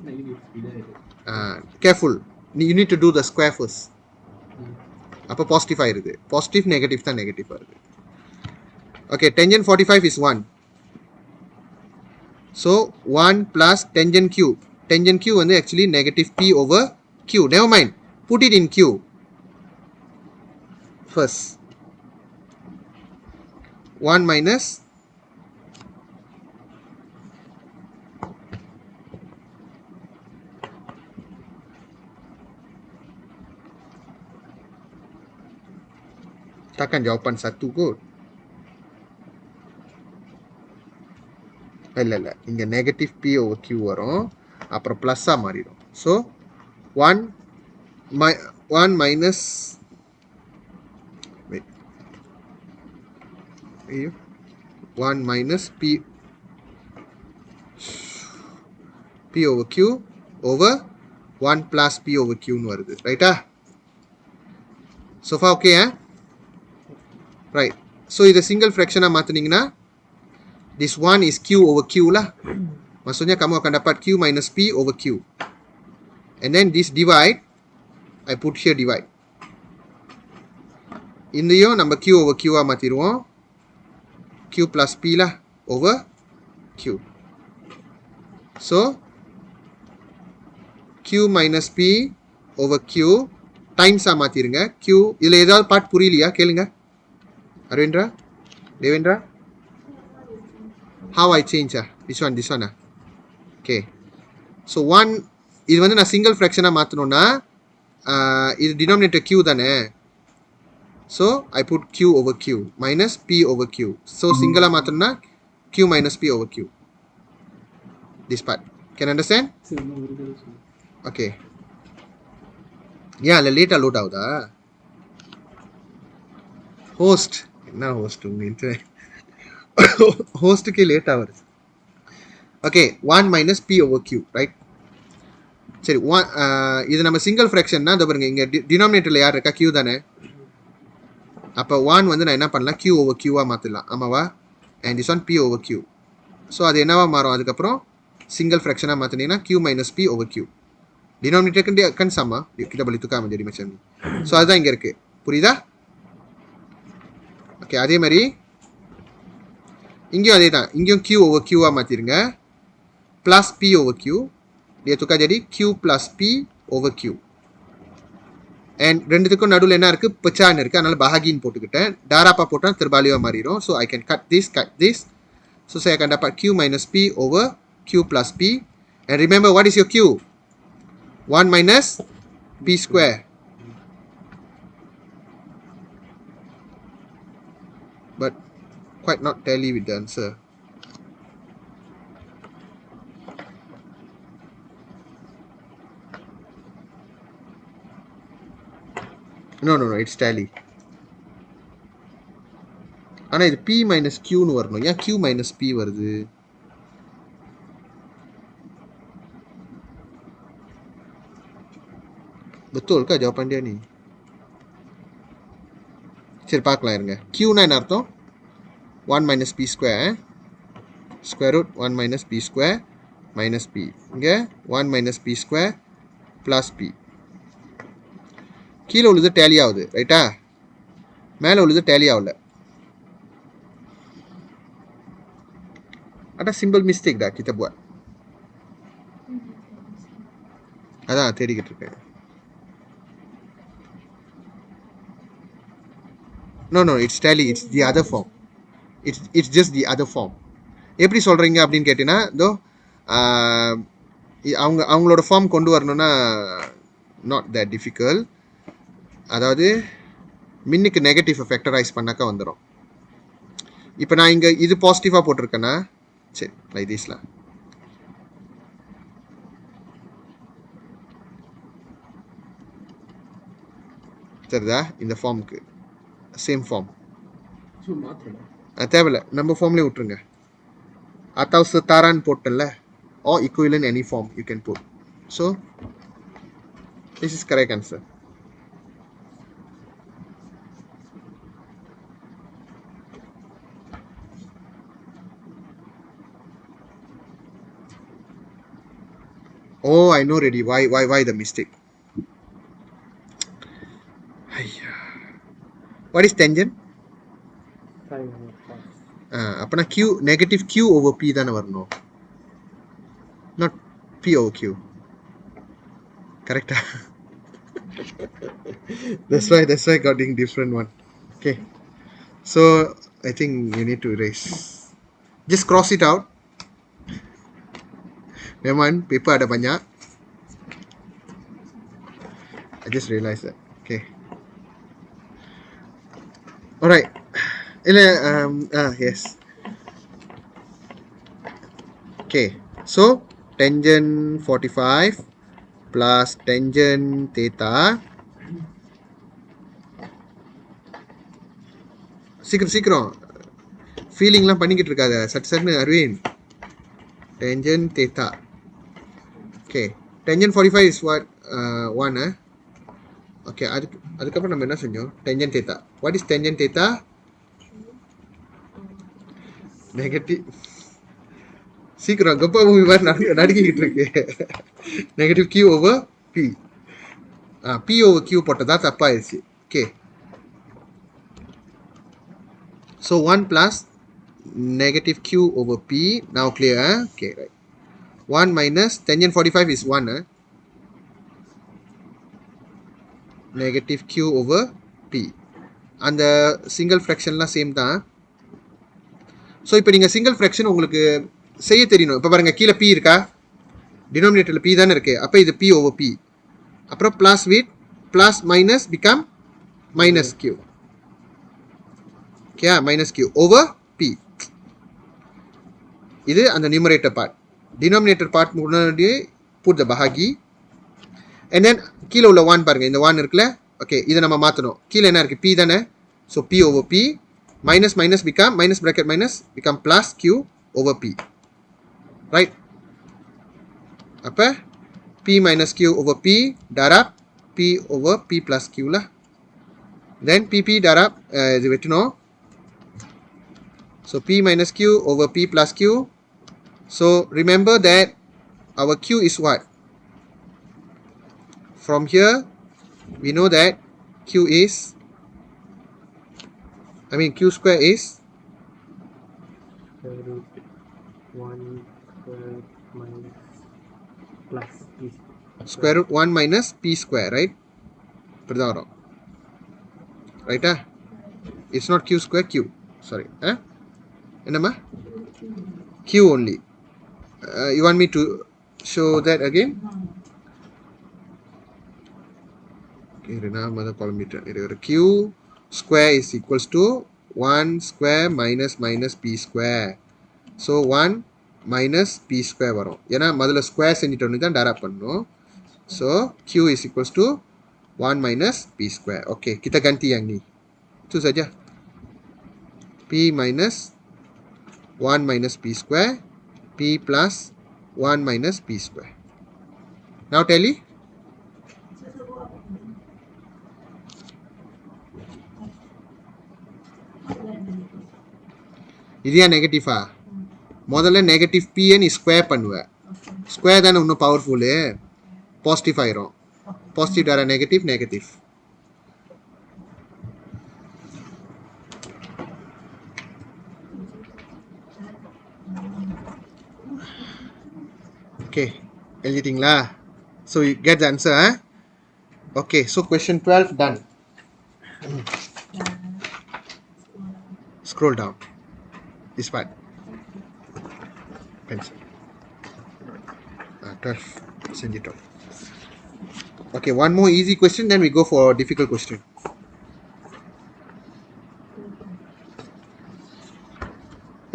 Careful. You need to do the square first. அப்போ பாசிட்டிவ் ஆயிருது. பாசிட்டிவ் நெகட்டிவ் தான் நெகட்டிவ் வருது. Okay, tangent 45 is 1. So 1 plus tangent q. Tangent q வந்து actually negative p over q. Never mind. Put it in q first. 1 minus takkan jawapan satu kot. இல்ல இங்க நெகட்டிவ் p over q வரும், அப்புறம் பிளஸ்ஸா மாறிடும். So 1 minus 1 minus p over q over 1 plus p over q ன்னு வருது. ரைட்டா? So far okay, right. So இதை single ஃப்ராக்ஷனாக மாற்றினீங்கன்னா this 1 is q over q lah. Maksudnya kamu akan dapat q minus p over q. And then this divide, I put here divide. இந்தையும் நம்ம q over q மாற்றிடுவோம். q plus p lah over q. So q minus p over q times மாற்றிருங்க. q இதில் ஏதாவது பார்ட் புரியலையா கேளுங்க. Arvendra? Devendra? How I change? This one. Okay. So 1, இது வந்து நான் சிங்கிள் ஃப்ராக்ஷனாக மாற்றணும்னா இது டினாமினேட்டர் q தானே. So I put q over q minus p over q. So சிங்கிளாக மாற்றணும்னா q minus p over q. This part. Can you understand? Okay. ஏன் அதில் லேட்டாக லோட் ஆகுதா? ஹோஸ்ட் என்ன ஹோஸ்ட் உங்களுக்கு ஹோஸ்ட்டுக்கே லேட்டாக வருது. Okay, 1 minus p over q, right? சரி, இது நம்ம சிங்கிள் ஃப்ராக்ஷன்னா இதை பாருங்க, இங்கே டினாமினேட்டரில் யார் இருக்கா? q தானே. அப்போ 1 வந்து நான் என்ன பண்ணலாம்? q over q-ஆக மாற்றிடலாம். ஆமாவா? And this one p over q. So அது என்னவா மாறும்? அதுக்கப்புறம் single ஃப்ராக்ஷனாக மாற்றினீங்கன்னா q minus p over q. Denominator kan sama, kita boleh tukar menjadi macam ni. So அதுதான் இங்கே இருக்குது. புரியுதா? ஓகே, அதே மாதிரி இங்கேயும் அதே தான். இங்கேயும் q over q-ஆக மாற்றிருங்க. Plus p over q. dia tukar jadi q plus p over q. And ரெண்டுத்துக்கும் நடுவில் என்ன இருக்குது? பச்சான்னு இருக்குது. அதனால் bahagiன்னு போட்டுக்கிட்டேன். டாராப்பா போட்டால் terbaliwah மாறிடும். So I can cut this. So saya akan dapat q minus p over q plus p. And remember, what is your q? 1 minus p square. But quite not tally with the answer. No, it's tally. ஆனால் இது p minus qன்னு வரணும். ஏன் q minus p வருது? betul kah jawapan dia ni? சரி பார்க்கலாம் இருங்க. q-னா என்ன அர்த்தம்? 1 minus p square. Square root 1 minus p square minus p. இங்கே 1 minus p square plus p. கீழே உள்ளது டேலி ஆகுது, ரைட்டா? மேலே உள்ளது டேலி ஆகல. ada simple mistake dah kita buat. அதான் தேடிக்கிட்டு இருக்கேன். No, it's tally. It's the other form. It's just the other form. எப்படி சொல்கிறீங்க அப்படின்னு கேட்டீங்கன்னா, இதோ அவங்களோட ஃபார்ம் கொண்டு வரணும்னா not that difficult. அதாவது மின்னுக்கு நெகட்டிவ் ஃபேக்டரைஸ் பண்ணாக்கா வந்துடும். இப்போ நான் இங்கே இது பாசிட்டிவாக போட்டிருக்கேன்னா, சரி லைக் திஸ்லாம் சரிதா இந்த ஃபார்முக்கு சேம் ஃபார்ம் ஸோ மாத்திரமா தேவையில்ல நம்ம ஃபார்ம்லேயே விட்டுருங்க atau setaran போட்டல or equivalent any form you can put. So this is correct answer. Oh, I know already. Why the mistake? What is tangent? Sine over cos. அப்பனா q negative q over p தானே வரணும், not p over q. Correct? that's why getting different one. Okay, so I think you need to erase. Just cross it out. Never mind, paper ada banyak. I just realized that. Okay. Alright. Yes. Okay. So tangent 45 plus tangent theta. சீக்கிரம் ஃபீலிங்லாம் பண்ணிக்கிட்டு இருக்காத, சட்டுன்னு Aravind. Tangent theta. Okay. Tangent 45 is what? 1. Okay. அதுக்கப்புறம் நம்ம என்ன செஞ்சோம்? Tangent theta. What is tangent theta? Negative. சீக்கிரம் கப்பா மூவி மாதிரி நடிக்கிட்டு இருக்கு. Negative q over p. p over q போட்டதா தப்பாயிருச்சு. Okay. So 1 plus negative q over p. Now clear? Okay, right. 1 minus tangent 45 is 1. Negative q over p. அந்த சிங்கிள் ஃப்ராக்ஷன்லாம் சேம் தான். ஸோ இப்போ நீங்கள் சிங்கிள் ஃப்ராக்ஷன் உங்களுக்கு செய்ய தெரியணும். இப்போ பாருங்கள், கீழே p இருக்கா, டினாமினேட்டரில் p தானே இருக்குது. அப்போ இது p over p. அப்புறம் plus with plus minus become minus q. Okay, minus q over p. இது அந்த நியூமரேட்டர் பார்ட். டினாமினேட்டர் பார்ட் முன்னாடியே put the bahagi. And then கீழே உள்ள 1 பாருங்க, இந்த 1 இருக்குல்ல. ஓகே, இதை நம்ம மாற்றணும். கீழே என்ன இருக்குது, p தானே. So p over p. Minus minus become minus bracket minus become plus q over p. Right. அப்போ p minus q over p darab p over p plus q lah. Then pp darab இது வெட்டணும். So p minus q over p plus q. So remember that our q is what? From here we know that q is, q square is Square root 1 square minus plus p square root 1 minus p square, right? இப்படிதான் வரும். ரைட்டா? It's not q square, q. Sorry. என்னம்மா? q only. You want me to show that again? Okay, நான் மொதல் குழம்பிட்டேன். இது q square is equals to 1 square minus minus p square. So 1 minus p square வரும். ஏன்னா முதல்ல ஸ்கொயர் செஞ்சிட்டோன்னு தான் டேரா பண்ணணும். So q is equals to 1 minus p square. Okay, kita ganti yang ni. Itu saja. p minus 1 minus p square, p plus 1 minus p square. Now tally. இது ஏன் நெகட்டிவா? முதல்ல நெகட்டிவ் பிஏ நீ ஸ்கொயர் பண்ணுவேன். ஸ்கொயர் தானே இன்னும் பவர்ஃபுல்லு. பாசிட்டிவ் ஆயிரும். Positive Dera negative negative. Okay, எழுதிட்டீங்களா? So you get the answer. Okay, so question 12 done. Scroll down. This part. Pencil. 12. Send it out. Okay, one more easy question, then we go for a difficult question.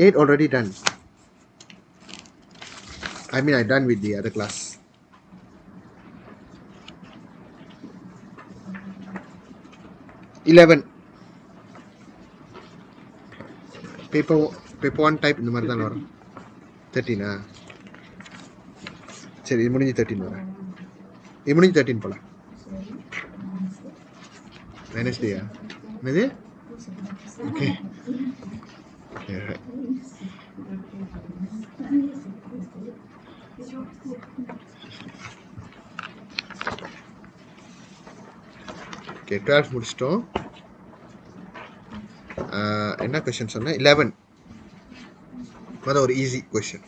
Eight already done. I done with the other class. 11 paper 1 type இந்த மாதிரி தான் வரும். 13 சரி இது முடிஞ்சு 13 வரேன். இது முடிஞ்சு 13 போல. வெனஸ்டேயா என்னது? ஓகே ஓகே 12 முடிச்சிட்டோம். என்ன கொஸ்டின் சொன்னேன்? 11 அது ஒரு ஈஸி கொஸ்டின்.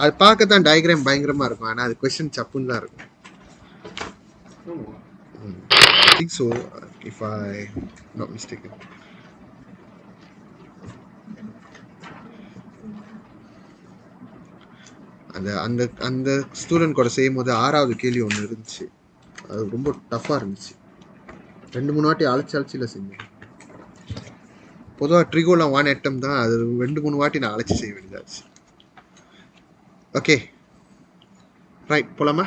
அது பார்க்கத்தான் டயக்ராம் பயங்கரமா இருக்கும், ஆனா அது கொஸ்டின் சப்புன்னு தான் இருக்கும். I think so, if I not mistaken. அந்த அந்த அந்த ஸ்டூடெண்ட் கூட செய்யும் போது 6வது கேள்வி ஒன்று இருந்துச்சு, அது ரொம்ப டஃப்பாக இருந்துச்சு. 2-3 வாட்டி அழைச்சி செஞ்சேன். பொதுவாக ட்ரிகோலாம் 1 attempt தான், அது 2-3 வாட்டி நான் அழைச்சி செய்ய வேண்டியதாச்சு. ஓகே ரைட் போலாமா?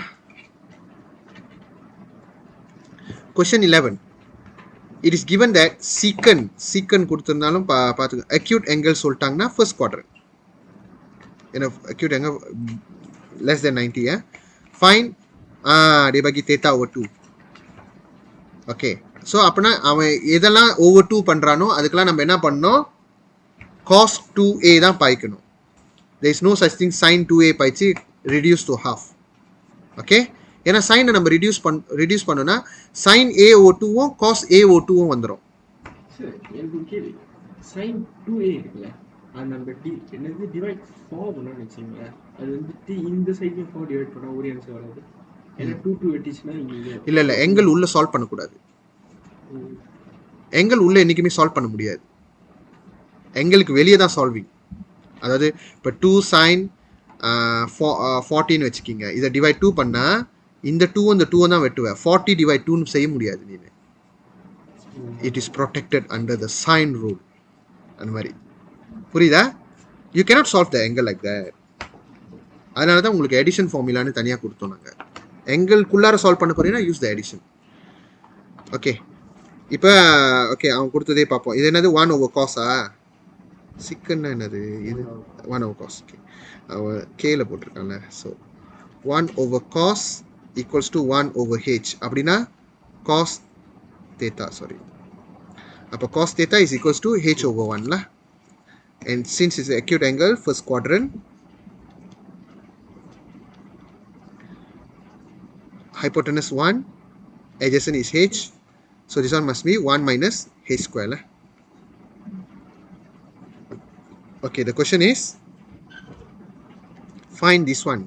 Question 11. It is given that secant கொடுத்திருந்தாலும் பார்த்துக்க, acute angle சொல்லிட்டாங்கன்னா first quadrant, ஏன்னா acute angle less than 90. Find dia bagi theta over 2. Okay so அப்படின்னா அவன் எதெல்லாம் over 2 பண்ணுறானோ அதுக்கெல்லாம் நம்ம என்ன பண்ணணும்? cos 2a தான் பாய்க்கணும். there is no such thing sin 2a பாய்ச்சி reduce to half. ஓகே ஏன்னா சைனை நம்ம ரிடியூஸ் பண்ணோம்னா sin a over 2வும் cos a over 2வும் வந்துடும். சார் எனக்கு கேள்வி, sin 2a இருக்குல்ல, அது நம்ம என்னது டிவைட் 4 பண்ணணும்னு வச்சுங்களேன், அது வந்துட்டு இந்த சைட்லையும் 4 டிவைட் பண்ணால் ஒரே ஆன்சர் வராது. ஏன்னா 2 வெட்டிச்சுன்னா இங்கே இல்லை எங்கள் உள்ள சால்வ் பண்ணக்கூடாது. எங்கள் உள்ள என்றைக்குமே சால்வ் பண்ண முடியாது, எங்களுக்கு வெளியே தான் சால்விங். அதாவது இப்போ 2 sin 14 வச்சுக்கிங்க, இதை டிவைட் 2 பண்ணால் இந்த 2 இந்த 2 தான் வெட்டுவேன். 40 டிவைட் 2 செய்ய முடியாது நீ. It is protected under the sign rule. அந்த மாதிரி புரியுதா? You cannot solve the angle like that. அதனால தான் உங்களுக்கு எடிஷன் ஃபார்முலான்னு தனியாக கொடுத்தோம் நாங்கள். எங்களுக்குள்ளார சால்வ் பண்ண போறீங்கன்னா யூஸ் த எடிஷன். ஓகே இப்போ ஓகே அவன் கொடுத்ததே பார்ப்போம். இது என்னது? 1 over cos-ஆ? சிக்கன்னா என்னது இது? 1 over cos. ஓகே அவன் கேல போட்டிருக்கான்ல. So 1 over cos equals to 1 over h. அப்படின்னா cos theta, sorry. அப்போ cos theta is equals to h over 1 lah. And since it's an acute angle, first quadrant, hypotenuse 1, adjacent is h. So this one must be 1 minus h square lah. Okay, the question is find this one.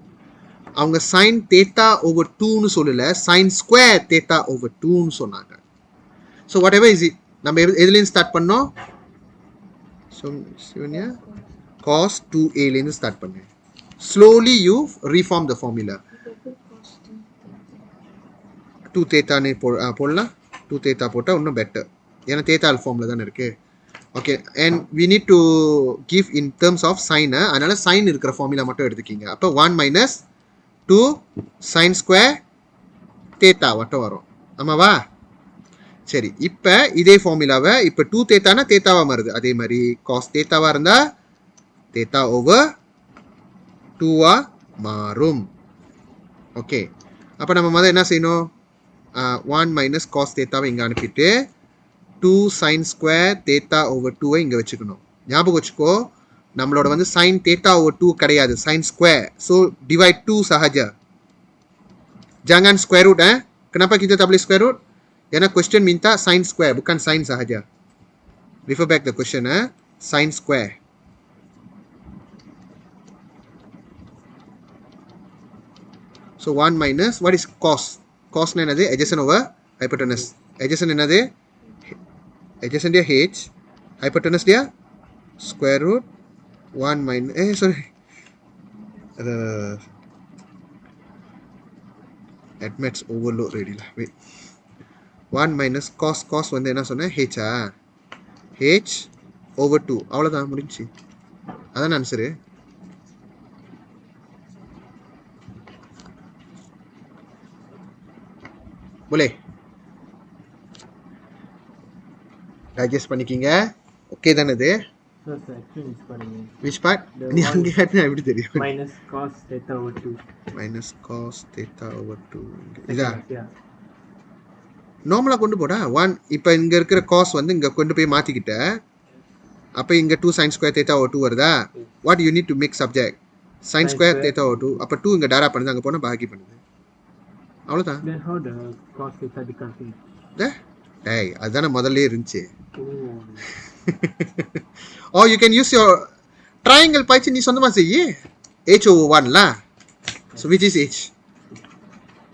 அவங்க sin theta over 2ன்னு சொல்லல, sin square theta over 2ன்னு சொன்னாங்க. So whatever is it, நம்ம எதுலேருந்து ஸ்டார்ட் பண்ணோம்? So Shivanya cos 2a start பண்ணு. Slowly you reform the formula. 2 theta போடலாம். 2 theta போட்டால் இன்னும் பெட்டர், ஏன்னா theta ஃபார்மில் தானே இருக்கு. Okay and we need to give in terms of sin. அதனால sin இருக்கிற ஃபார்முலா மட்டும் எடுத்துக்கிங்க. அப்போ 1 minus 2 sin square theta மட்டும் வரும். ஆமாவா? சரி இப்போ இதே ஃபார்முலாவை இப்போ 2 thetaனா thetaவா மாறுது. அதே மாதிரி cos thetaவா இருந்தால் theta over 2வா மாறும். ஓகே அப்போ நம்ம முதல்ல என்ன செய்யணும்? 1 minus cos thetaவை இங்கே அனுப்பிட்டு 2 sin square theta over 2வை இங்கே வச்சுக்கணும். ஞாபகம் வச்சுக்கோ, நம்மளோட வந்து sin theta over 2 கிடையாது, sin square. So divide 2 sahaja, jangan square root. Kenapa kita tak boleh square root? Karena question minta sin square, bukan sin sahaja. Refer back the question. Sin square. So 1 minus, what is cos? Cos என்னது? Adjacent over hypotenuse. Adjacent என்னது? Adjacent dia h, hypotenuse dia square root 1 minus sorry admits overload ready lah. Wait, 1 minus cos வந்து என்ன சொன்னேன்? h h over 2. அவ்வளோதான் முடிஞ்சு. அதான் ஆன்சரு. boleh digest பண்ணிக்கிங்க. ஓகே தானே இது? So section is பாருங்க. Which part? The நீ one அங்கே காட்டினா எப்படி தெரியும்? minus cos theta over 2. Minus cos theta over 2. Second இதா class, yeah. நார்மலாக கொண்டு போடா. 1 இப்போ இங்கே இருக்கிற காஸ் வந்து இங்கே கொண்டு போய் மாற்றிக்கிட்ட. அப்போ இங்கே 2 sin square theta over 2 வருதா? Yes. What you need to make subject? Sin square theta over 2. அப்போ 2 இங்கே டேரா பண்ணுது, அங்கே போனால் பாக்கி பண்ணுது. அவ்வளோதான். Then how the cos theta becomes h? டேய் அதுதானே முதல்ல இருந்துச்சு. Oh. Or you can use your triangle பாய்ச்சி நீ சொந்தமாக செய்யி. h over 1 lah. So which is h?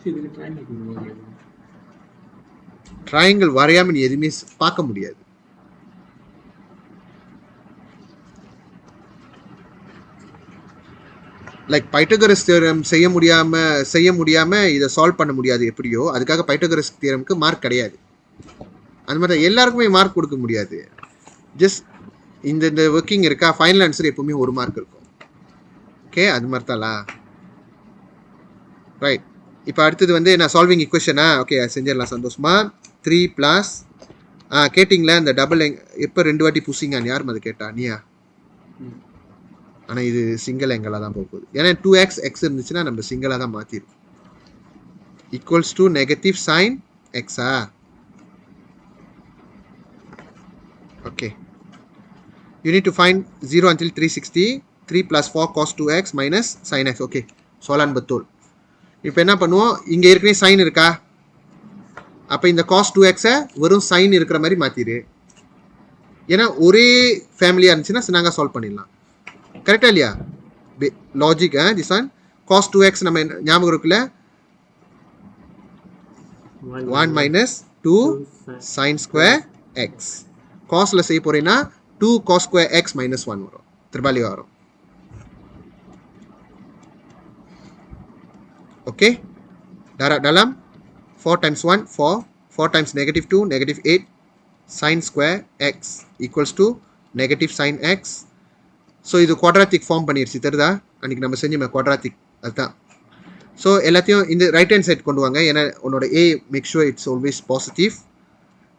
See, this triangle. Triangle வரையாமல் நீ எதுவுமே பார்க்க முடியாது. லைக் பைத்தகரஸ் தியரம் செய்ய முடியாம இதை சால்வ் பண்ண முடியாது எப்படியோ, அதுக்காக பைத்தகரஸ் தியரம்க்கு மார்க் கிடையாது. அந்த மாதிரி தான் எல்லாருக்குமே மார்க் கொடுக்க முடியாது. ஜஸ்ட் இந்த ஒர்க்கிங் இருக்கா, ஃபைனல் ஆன்சர் எப்பவுமே 1 மார்க் இருக்கும். ஓகே, அது மாதிரி தான்லா. ரைட், இப்போ அடுத்தது வந்து நான் சால்விங் இக்குவேஷனா. ஓகே, செஞ்சிடலாம் சந்தோஷமா. 3 + கேட்டிங்களா இந்த டபுள் எப்போ 2 வாட்டி புஷிங்கான்னு யாரும் அது கேட்டா? நீயா? ஆனால் இது சிங்கிள் எங்களாக தான் போகுது. ஏன்னா 2x x இருந்துச்சுன்னா நம்ம சிங்கிளாக தான் மாற்றிடும். ஈக்குவல்ஸ் டு நெகட்டிவ் சைன் எக்ஸா? Okay, you need to find 0 until 360. 3 + 4 cos 2x minus sin x. Okay, சோலான் பத்தோல். இப்போ என்ன பண்ணுவோம், இங்கே ஏற்கனவே சைன் இருக்கா? அப்போ இந்த cos 2x வெறும் சைன் இருக்கிற மாதிரி மாற்றிடு. ஏன்னா ஒரே ஃபேமிலியாக இருந்துச்சுன்னா நாங்கள் சால்வ் பண்ணிடலாம். கரெக்டா இல்லையா? Logic this one. cos 2x நம்ம ஞாபகம் இருக்குல்ல, 1 minus 2 sin square x. cosல செய்ய போறேன்னா 2 cos square x minus 1 வரும், திருப்பாலி வரும். Okay, dalam 4 times 1 4, 4 times -2 -8 sin square x equals to negative sin x. So இது குவாட்ராட்டிக் ஃபார்ம் பண்ணிடுச்சு, தெரியுதா? அன்றைக்கி நம்ம செஞ்சோமே குவாட்ராட்டிக், அதுதான். ஸோ எல்லாத்தையும் இந்த ரைட் ஹேண்ட் சைட் கொண்டு வாங்க. ஏன்னா உன்னோட a make sure it's always positive.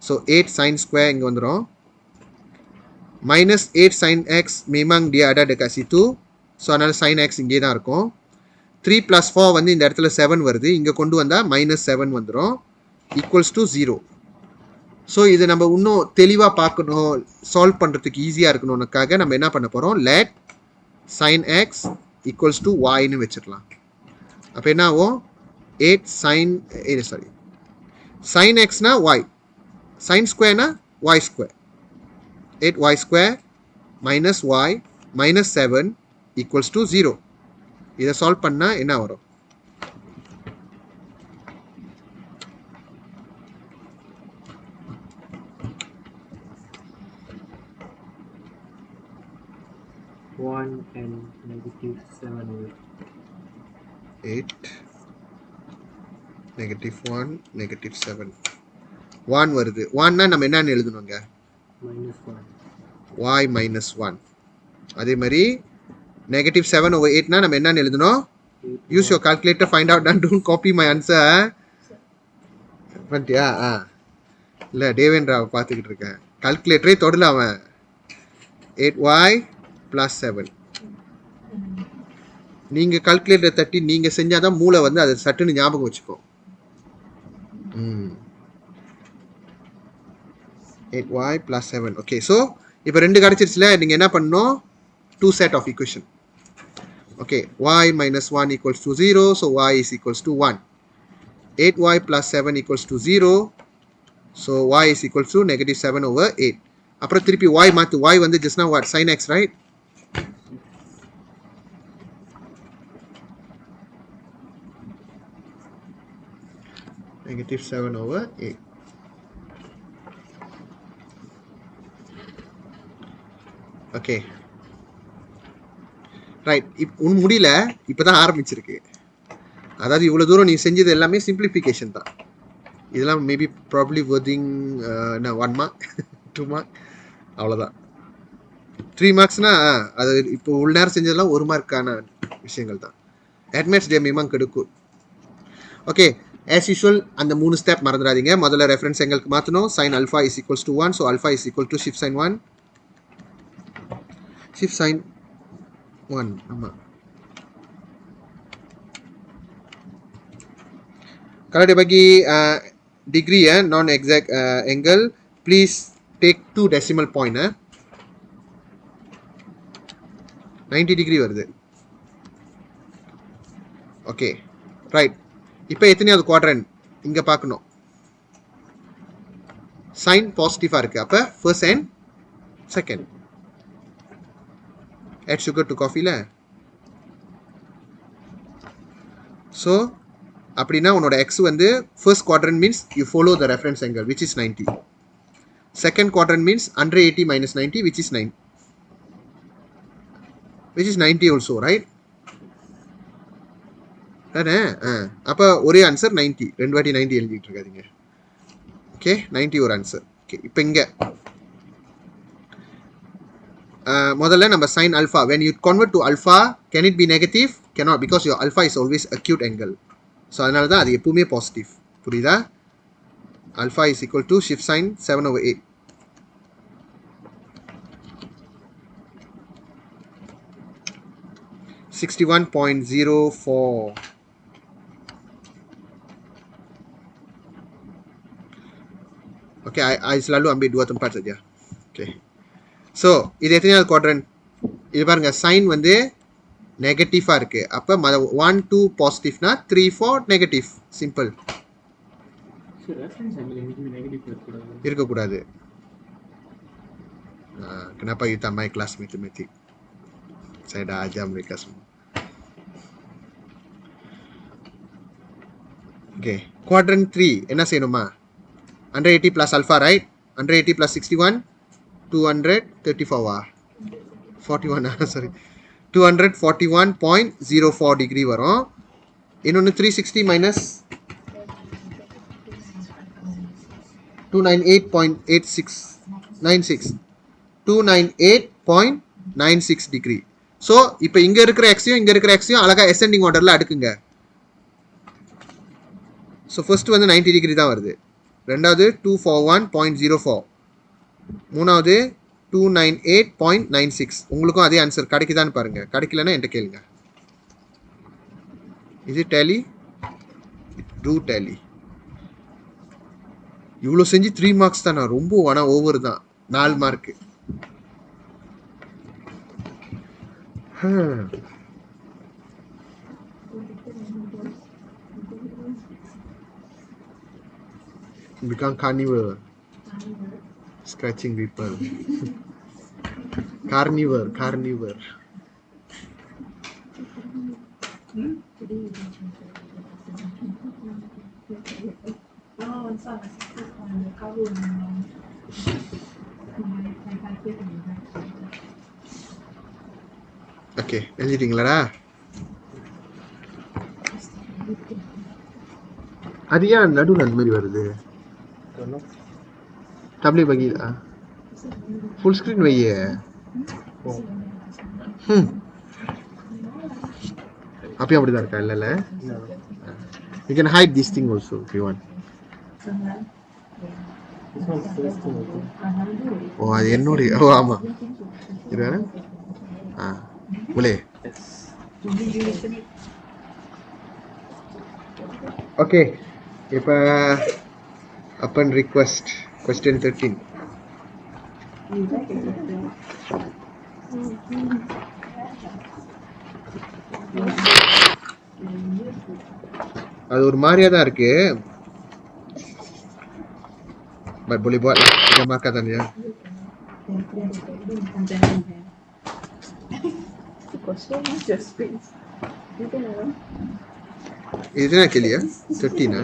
So 8 sin square இங்கே வந்துடும். -8 sin x memang dia ada dekat situ. So அதனால் sin x இங்கே தான் இருக்கும். 3 + 4 வந்து இந்த இடத்துல 7 வருது, இங்கே கொண்டு வந்தால் -7 வந்துடும், ஈக்குவல்ஸ் டு 0. ஸோ இது நம்ம இன்னும் தெளிவாக பார்க்கணும், சால்வ் பண்ணுறதுக்கு ஈஸியாக இருக்கணும்னுக்காக நம்ம என்ன பண்ண போகிறோம், let sin x equals to yன்னு வச்சிடலாம். அப்போ என்ன ஆகும், 8 sin xனா y, sin squareனா y square. 8y square minus y minus 7 equals to 0. இதை சால்வ் பண்ணால் என்ன வரும்? and -7 over 8 -1 -7 1 வருது. 1னா நம்ம என்னன்னு எழுதணுங்க, -1 y minus 1. அதே மாதிரி -7 over 8னா நம்ம என்னன்னு எழுதணும், use your calculator, find out and don't copy my answer. பண்ணிட்டியா? இல்லை, தேவேந்திராவை பார்த்துக்கிட்டு இருக்கேன், கால்குலேட்டரே தொடல அவன். 8y + 7. நீங்கள் கால்குலேட்டர் தட்டி நீங்கள் செஞ்சாதான் மூளை வந்து அதை சட்டுன்னு ஞாபகம் வச்சுக்கோ. 8y + 7. ஓகே, ஸோ இப்போ 2 கிடச்சிருச்சுல, நீங்கள் என்ன பண்ணணும், 2 set of equation. Okay, y minus 1 equals to 0, so y is equals to 1. 8y + 7 equals to 0, so y is equals to -7 over 8. அப்புறம் திருப்பி y மாற்று, y வந்து just now what, sin x, right? -7 over 8. Okay, right. ஒன்றும் முடியல, இப்போ தான் ஆரம்பிச்சிருக்கு. அதாவது இவ்வளோ தூரம் நீ செஞ்சது எல்லாமே சிம்பிளிஃபிகேஷன் தான். இதெல்லாம் மேபி ப்ராப்ளி வேர்திங் 1 மார்க் 2 மார்க் அவ்வளோதான். 3 மார்க்ஸ்னா அது இப்போ உள்ள நேரம் செஞ்சதெல்லாம் 1 மார்க்கான விஷயங்கள் தான். அட்மெட்ஸ் டே மேமாங் கெடுக்கும். ஓகே, As usual, அந்த 3 ஸ்டெப் மறந்துடாதீங்க. முதல்ல ரெஃபரன்ஸ் ஆங்கிளுக்கு மாற்றணும். sin alpha is equals to 1. So alpha is equal to shift sin 1. Shift sin 1. ஆமாம். kalau dia bagi degree non exact angle, please take 2 decimal point 90 degree வருது. Okay right. இப்போ எத்தனையாவது குவாட்ரண்ட் இங்கே பார்க்கணும். சைன் பாசிட்டிவாக இருக்குது. அப்போ first and second. add sugar to coffeeல. ஸோ அப்படின்னா உன்னோட எக்ஸ் வந்து first quadrant means you follow the reference angle which is 90. Second quadrant means 180 minus 90 which is 9. which is 90 also, right? தானே? அப்போ ஒரே ஆன்சர் 90. 2 வாட்டி 90 எழுதிட்டு இருக்காதீங்க. ஓகே 90 ஒரு ஆன்சர். ஓகே இப்போ இங்கே முதல்ல நம்ம sin alpha. when you convert to alpha, can it be negative? cannot, because your alpha is always acute angle. So அதனால தான் அது எப்பவுமே பாசிட்டிவ். புரியுதா? alpha is equal to shift sin 7/8. (61.04). Okay, I selalu ambil 2 tempat saja. Okay. So, இது எத்தனையாவது குவாட்ரண்ட்? இது பாருங்க, சைன் வந்து நெகட்டிவாக இருக்கு. அப்போ 1 2 பாசிட்டிவ்னா 3 4 நெகட்டிவ். சிம்பிள். இருக்கக்கூடாது. Kenapa you tak main kelas matematik? Saya dah ajar mereka semua. Okay, quadrant 3 என்ன செய்யணுமா? 180 plus alpha, right? 180 plus 61 234 41 sorry 241.04 degree வரும். இன்னொன்று 360 minus 298.86 298.96 degree. ஸோ இப்போ இங்கே இருக்கிற எக்ஸையும் இங்கே இருக்கிற எக்ஸையும் அழகாக எசெண்டிங் ஆர்டரில் அடுக்குங்க. ஸோ ஃபர்ஸ்ட் வந்து 90 டிகிரி தான் வருது. ரெண்டாவது 241.04. மூணாவது 298.96. உங்களுக்கும் அதே ஆன்சர் கிடைக்குதான்னு பாருங்க. கிடைக்கலன்னா என்கிட்ட கேளுங்க. Is it tally? Do tally. இவ்வளோ செஞ்சு 3 மார்க்ஸ் தானா? ரொம்ப ஆனால் ஓவர் தான். 4 mark. Become carnivore. Scratching people. Carnivore. Okay, எழுதிட்டீங்களா? அது ஏன் நடுவில் அந்த மாதிரி வருது? டப்ளே பகி ஃபுல் ஸ்க்ரீன் வையே. அப்பயும் அப்படிதான் இருக்கா? இல்ல you can hide this thing also if you want. ஓ அது என்னோட. ஓ ஆமா இது boleh. Okay, இப்போ upon request question 13. அது ஒரு மாதிரியா தான் இருக்கு. But boleh buat lah. Kita makan ya. Itu nak kali ya? 13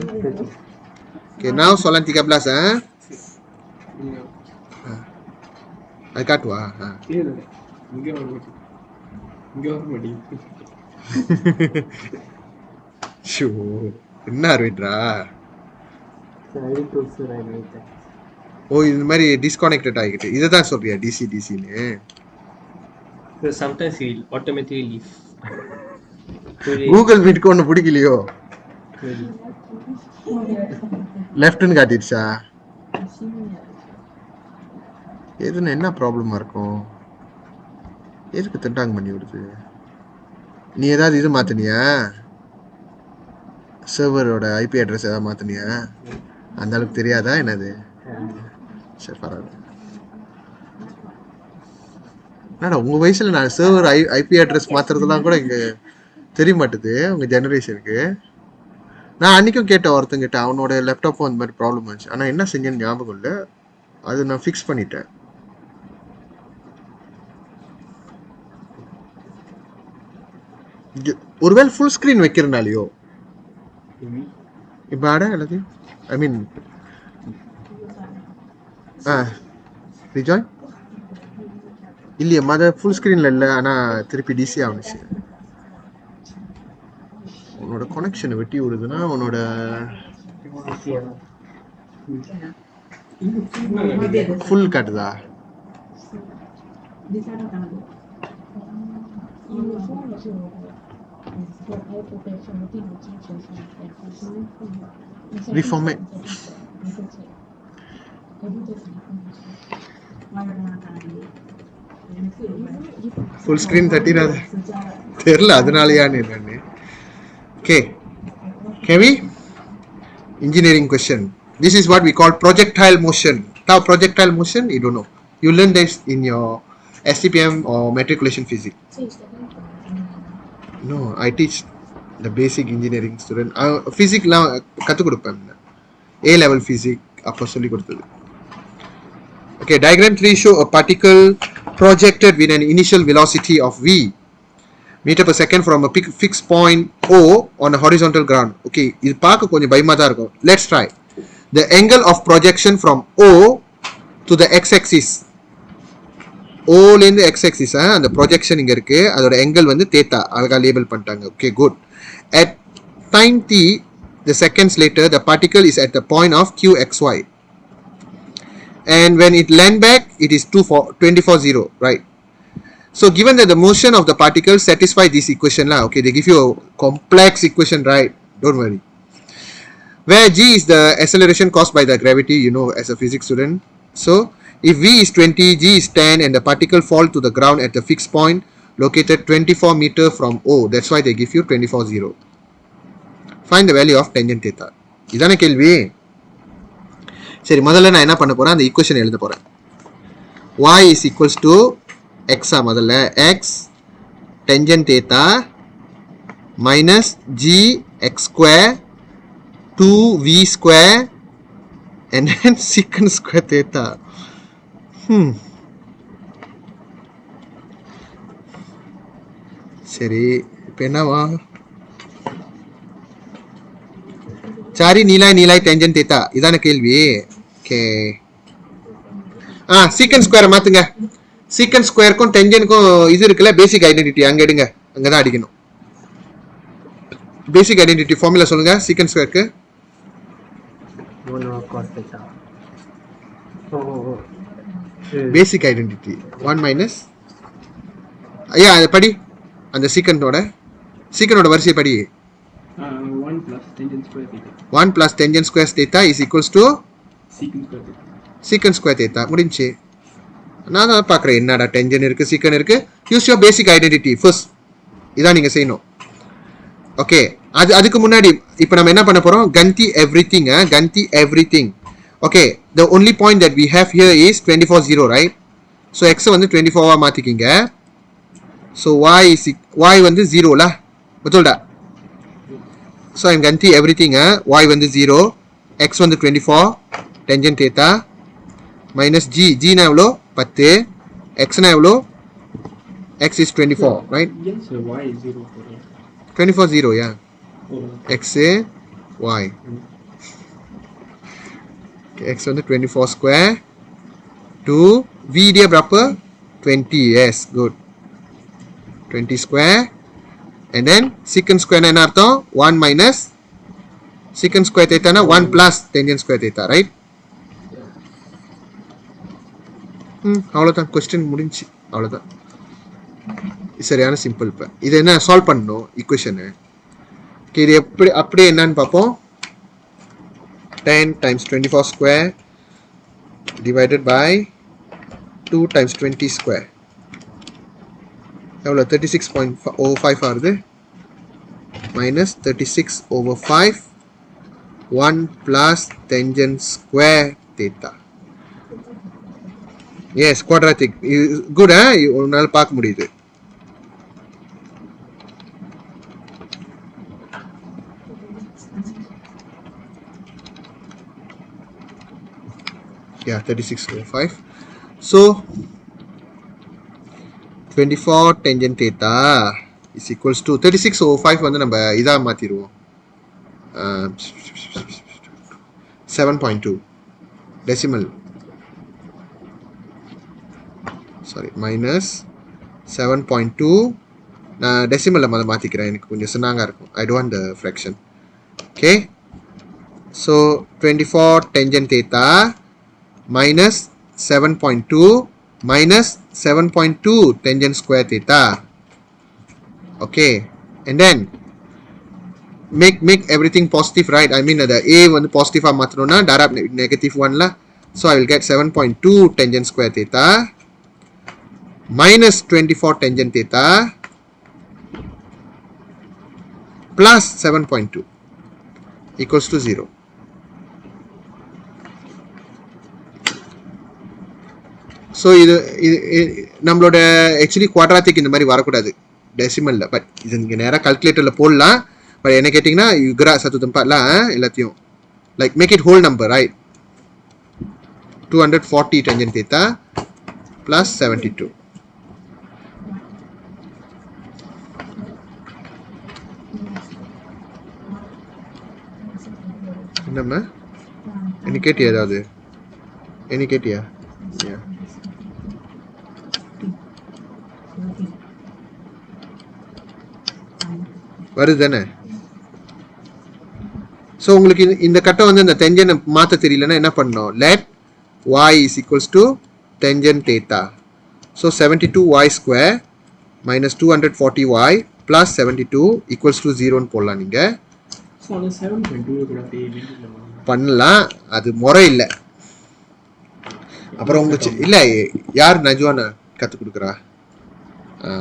Okay, now soalan 13 அது காட்டுவா? ஷோ என்ன அரவிந்த்ரா? ஓ இந்த மாதிரி டிஸ்கனெக்டட் ஆகிட்டு இதை தான் சொல்றியா டிசின்னு? Sometimes he will automatically leave. Google மீட்க்கு ஒன்று பிடிக்கலையோ? லெஃப்ட்னு காட்டிடுச்சா? எதுன்னு என்ன ப்ராப்ளமா இருக்கும்? எதுக்கு திண்டாங்க பண்ணி விடுது? நீ ஏதாவது இது மாத்தினியா? சர்வரோட ஐபி அட்ரஸ் ஏதாவது மாத்தினியா? அந்த அளவுக்கு தெரியாதா என்னது? சரி பரவாயில்ல. என்னடா உங்க வயசுல நான் சர்வர் ஐபி அட்ரஸ் மாத்துறதுலாம் கூட இங்க தெரிய மாட்டுது உங்க ஜெனரேஷனுக்கு. நான் அன்னைக்கும் கேட்டேன் ஒருத்தங்கிட்ட, அவனோட லேப்டாப்பும் அந்த மாதிரி ப்ராப்ளம் ஆச்சு. ஆனால் என்ன செஞ்சேன்னு ஞாபகம் இல்லை, அது நான் ஃபிக்ஸ் பண்ணிட்டேன். ஒருவேளை ஃபுல் ஸ்க்ரீன் வைக்கிறனாலையோ இப்போ ஆட எல்லாத்தையும் ஐ மீன் ரிஜாய் இல்லையே மத ஃபுல் ஸ்க்ரீனில் இல்லை, ஆனால் திருப்பி டிசி ஆகுனுச்சு. உன்னோட கனெக்ஷனை வெட்டி விடுதுன்னா உன்னோட ஃபுல் காட்டுதா? Reformat. ஃபுல் ஸ்க்ரீன் தட்டிடாது தெரியல, அதனாலயான்னு என்னன்னு. Okay, can we? Engineering question. This is what we call projectile motion. Now projectile motion, you don't know. You learn this in your STPM or matriculation physics. No, I teach the basic engineering student. Physics la கத்து கொடுப்பேன். A level physics அப்போ சொல்லி கொடுத்தது. Okay, diagram 3 show a particle projected with an initial velocity of v meter per second from a fixed point O on a horizontal ground. Okay, இது பார்க்க கொஞ்சம் பயமா தான் இருக்கும். Let's try. The angle of projection from O to the x-axis. O ல இருந்து x-axis அந்த projection இங்க இருக்கு. அதோட angle வந்து theta. அழகா லேபிள் பண்ணிட்டாங்க. Okay, good. At time t, the seconds later, the particle is at the point of qxy. And when it land back, it is 24:0, right? So given that the motion of the particle satisfy this equation lah, okay, they give you a complex equation, right? Don't worry. Where g is the acceleration caused by the gravity, you know, as a physics student. So if v is 20, g is 10, and the particle fall to the ground at the fixed point located 24 meter from O, that's why they give you 24:0. Find the value of tangent theta. இதான கேள்வி. சரி, முதல்ல நான் என்ன பண்ண போறேன், அந்த ஈக்குவேஷன் எழுத போறேன். y is equals to x முதல்ல x tangent theta minus g x square 2v square and then secant square theta. சரி, இப்போ என்னவா? சாரி, நீலாய் டேஞ்சன் தேத்தா, இதான கேள்வி. ஓகே, சீக்கன் ஸ்கொயரை மாத்துங்க. சீக்கன் ஸ்கொயருக்கும் டென்ஜனுக்கும் இது இருக்குல்ல, பேசிக் ஐடென்டிட்டி அங்க எடுங்க, அங்கதான் அடிக்கணும். பேசிக் ஐடென்டிட்டி ஃபார்முலா சொல்லுங்க. சீக்கன் ஸ்கொயருக்கு பேசிக் ஐடென்டிட்டி 1 மைனஸ் ஐயா அதை படி, அந்த சீக்கனோட வரிசையை படி. 1 plus tangent square theta is equals to secant square theta. முடிஞ்சு. நான் தான் பார்க்குறேன், என்னடா டென்ஜன் இருக்கு சீக்கன் இருக்கு. Use your basic identity first, இதான் நீங்க செய்யணும். ஓகே, அதுக்கு முன்னாடி இப்போ நம்ம என்ன பண்ண போறோம், கந்தி எவ்ரிதிங். கந்தி everything. Okay, the only point that we have here is 24:0, right? So x வந்து 24 மாத்திக்கிங்க. So y வந்து 0 ல, betul-dah? So I'm ganti everything. Y வந்து 0, x வந்து 24, tangent theta minus g na எவ்வளோ 10, x na எவ்வளோ, x is 24, right? So y is 0. 24 0, yeah. X y. Okay, x வந்து 24 square 2 v dia berapa 20. Yes, good. 20 square. And then secant square என்ன அர்த்தம், 1 minus secant square theta na 1 plus tangent square theta, right? அவ்வளோதான், கொஸ்டின் முடிஞ்சு, அவ்வளோதான். சரியான சிம்பிள். இப்போ இதை என்ன சால்வ் பண்ணணும் ஈக்குவேஷனு. ஓகே, இது எப்படி அப்படியே என்னன்னு பார்ப்போம். 10 times 24 square divided by 2 times 20 square. எவ்வளோ 36.05 ஆகுது. Minus 36 over 5 1 plus tangent square theta. Yes, quadratic. Good, உன்னால பார்க்க முடியுது. Yeah, 36 over 5. So 24 tangent theta is equals to 36 over 5 வந்து நம்ம இதா மாத்திடுவோம். 7.2 decimal. Sorry, minus 7.2. நான் டெசிமலில் மாற்றிக்கிறேன், எனக்கு கொஞ்சம் சின்னாங்க இருக்கும். I don't want the fraction. Okay, so 24 tangent theta minus 7.2 minus 7.2 tangent square theta. Okay, and then make everything positive, right? I mean the a வந்து positive மாற்றணும்னா direct negative 1 la. So I will get 7.2 tangent square theta minus 24 tangent theta plus 7.2 equals to 0. So இது நம்மளோட ஆக்சுவலி குவாட்ராட்டிக் இந்த மாதிரி வரக்கூடாது டெசிமலில். பட் இது நீங்கள் நேராக கால்குலேட்டரில் போடலாம். பட் என்ன கேட்டிங்கன்னா யுக்ரா சத்துத்தம்பாலாம் எல்லாத்தையும் like make it whole number, right? 240 tangent theta plus 72. என்னம்மா என்ன கேட்டியா? ஏதாவது என்ன கேட்டியா? வருது தானே? ஸோ உங்களுக்கு இந்த கட்டம் வந்து இந்த டென்ஜனை மாற்ற தெரியலன்னா என்ன பண்ணணும்? Let y is equals to tangent theta. So 72y square minus 240y plus 72 equals to 0 போடலாம். நீங்கள் பண்ணலாம், அது முறை இல்லை. அப்புறம் உங்களுக்கு இல்லை யார் நஜுவான கற்றுக் கொடுக்குறா?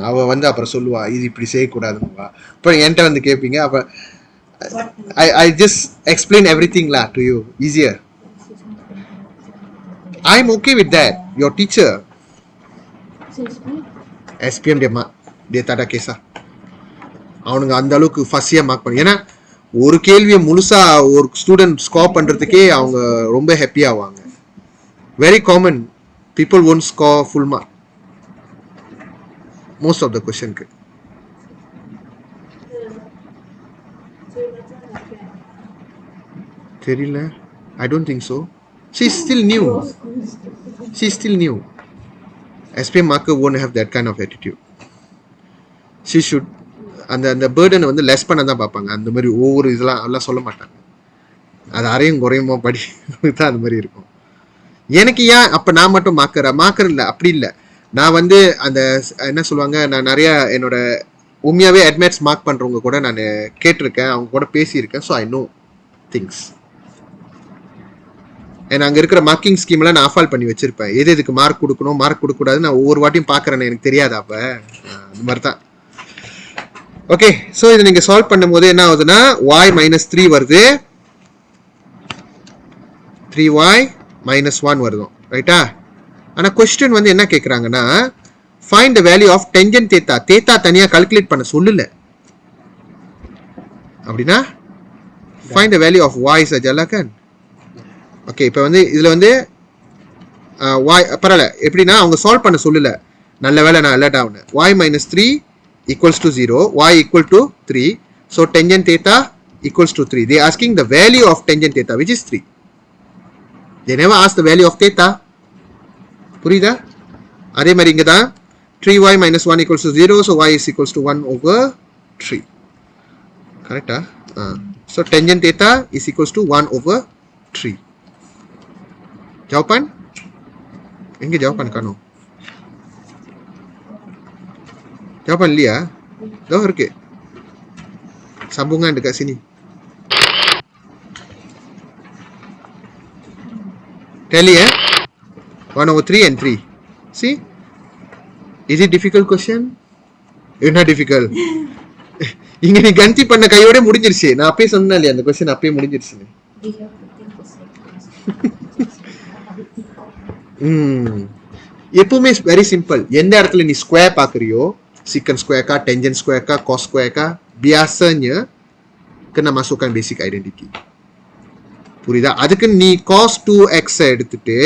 அவள் வந்து அப்புறம் சொல்லுவா இது இப்படி செய்யக்கூடாதுவா. அப்புறம் என்கிட்ட வந்து கேட்பீங்க. அப்போ I just explain everything lah to you easier. I'm okay with that. Your teacher SPM dia tak ada kisah. அவனுங்க அந்த அளவுக்கு ஃபஸ்ஸியாக மார்க் பண்ணு. ஏன்னா ஒரு கேள்வியை முழுசா ஒரு ஸ்டூடெண்ட் ஸ்கோர் பண்ணுறதுக்கே அவங்க ரொம்ப ஹாப்பி ஆவாங்க. Very common, people won't score full mark most of the question க்கு. தெரியல, I don't think so. She's still new. SPM marker won't have that kind of attitude. She should அந்த பேர்டனை வந்து லெஸ் பண்ண தான் பார்ப்பாங்க. அந்த மாதிரி ஒவ்வொரு இதெல்லாம் எல்லாம் சொல்ல மாட்டாங்க. அது அரையும் குறையுமா படி தான் அந்த மாதிரி இருக்கும். எனக்கு ஏன் அப்போ நான் மட்டும் மார்க்கர் இல்லை, அப்படி இல்லை. நான் வந்து அந்த என்ன சொல்லுவாங்க, நான் நிறையா என்னோட உண்மையாகவே அட்மிட்ஸ் மார்க் பண்ணுறவங்க கூட நான் கேட்டிருக்கேன், அவங்க கூட பேசியிருக்கேன். So I know things. ஏன்னா அங்கே இருக்கிற மார்க்கிங் ஸ்கீம்லாம் நான் ஆஃபால் பண்ணி வச்சுருப்பேன். எதுக்கு மார்க் கொடுக்கணும் மார்க் கொடுக்கக்கூடாது நான் ஒவ்வொரு வாட்டியும் பார்க்குறேன்னு எனக்கு தெரியாது. அப்போ அந்த மாதிரி தான். ஓகே, ஸோ இதை நீங்கள் சால்வ் பண்ணும் போது என்ன ஆகுதுன்னா y minus 3 வருது, 3y minus 1 வருதும், ரைட்டா? ஆனால் கொஸ்டின் வந்து என்ன கேட்குறாங்கன்னா find the value of tangent theta. Theta தனியாக கால்குலேட் பண்ண சொல்லல. அப்படின்னா find the value of y சஜாலாக்கன். ஓகே, இப்போ வந்து இதில் வந்து y பரவாயில்ல, எப்படின்னா அவங்க சால்வ் பண்ண சொல்லல. நல்ல வேலை நான் alert ஆகுனேன். y minus 3 equals to 0, y equal to 3. So tangent theta equals to 3. They are asking the value of tangent theta, which is 3. They never ask the value of theta. புரியுதா? அதே மாதிரி இங்கே தான் 3y minus 1 equals to 0. So y is equals to 1 over 3. கரெக்டா? So tangent theta is equals to 1 over 3. Jawapan? எங்கே jawapan காணோம்? Jawapan இல்லையா? இதோ இருக்கு, sambungan dekat sini. Tally, 1/3 and 3. See? Is it difficult question? It's not difficult. இங்க நீ கணிச்சி பண்ண கையோட முடிஞ்சிருச்சு. நான் அப்பயே சொன்னேன் இல்லையா அந்த கொஸ்டின் அப்பயே முடிஞ்சிருச்சுன்னு. எப்பவுமே வெரி சிம்பிள். எந்த இடத்துல நீ square பாக்குறியோ secant square kah, tangent square kah, cos square kah, biasanya kena masukkan basic identity. புரியுதா? அதுக்கு நீ cos 2x எடுத்துட்டு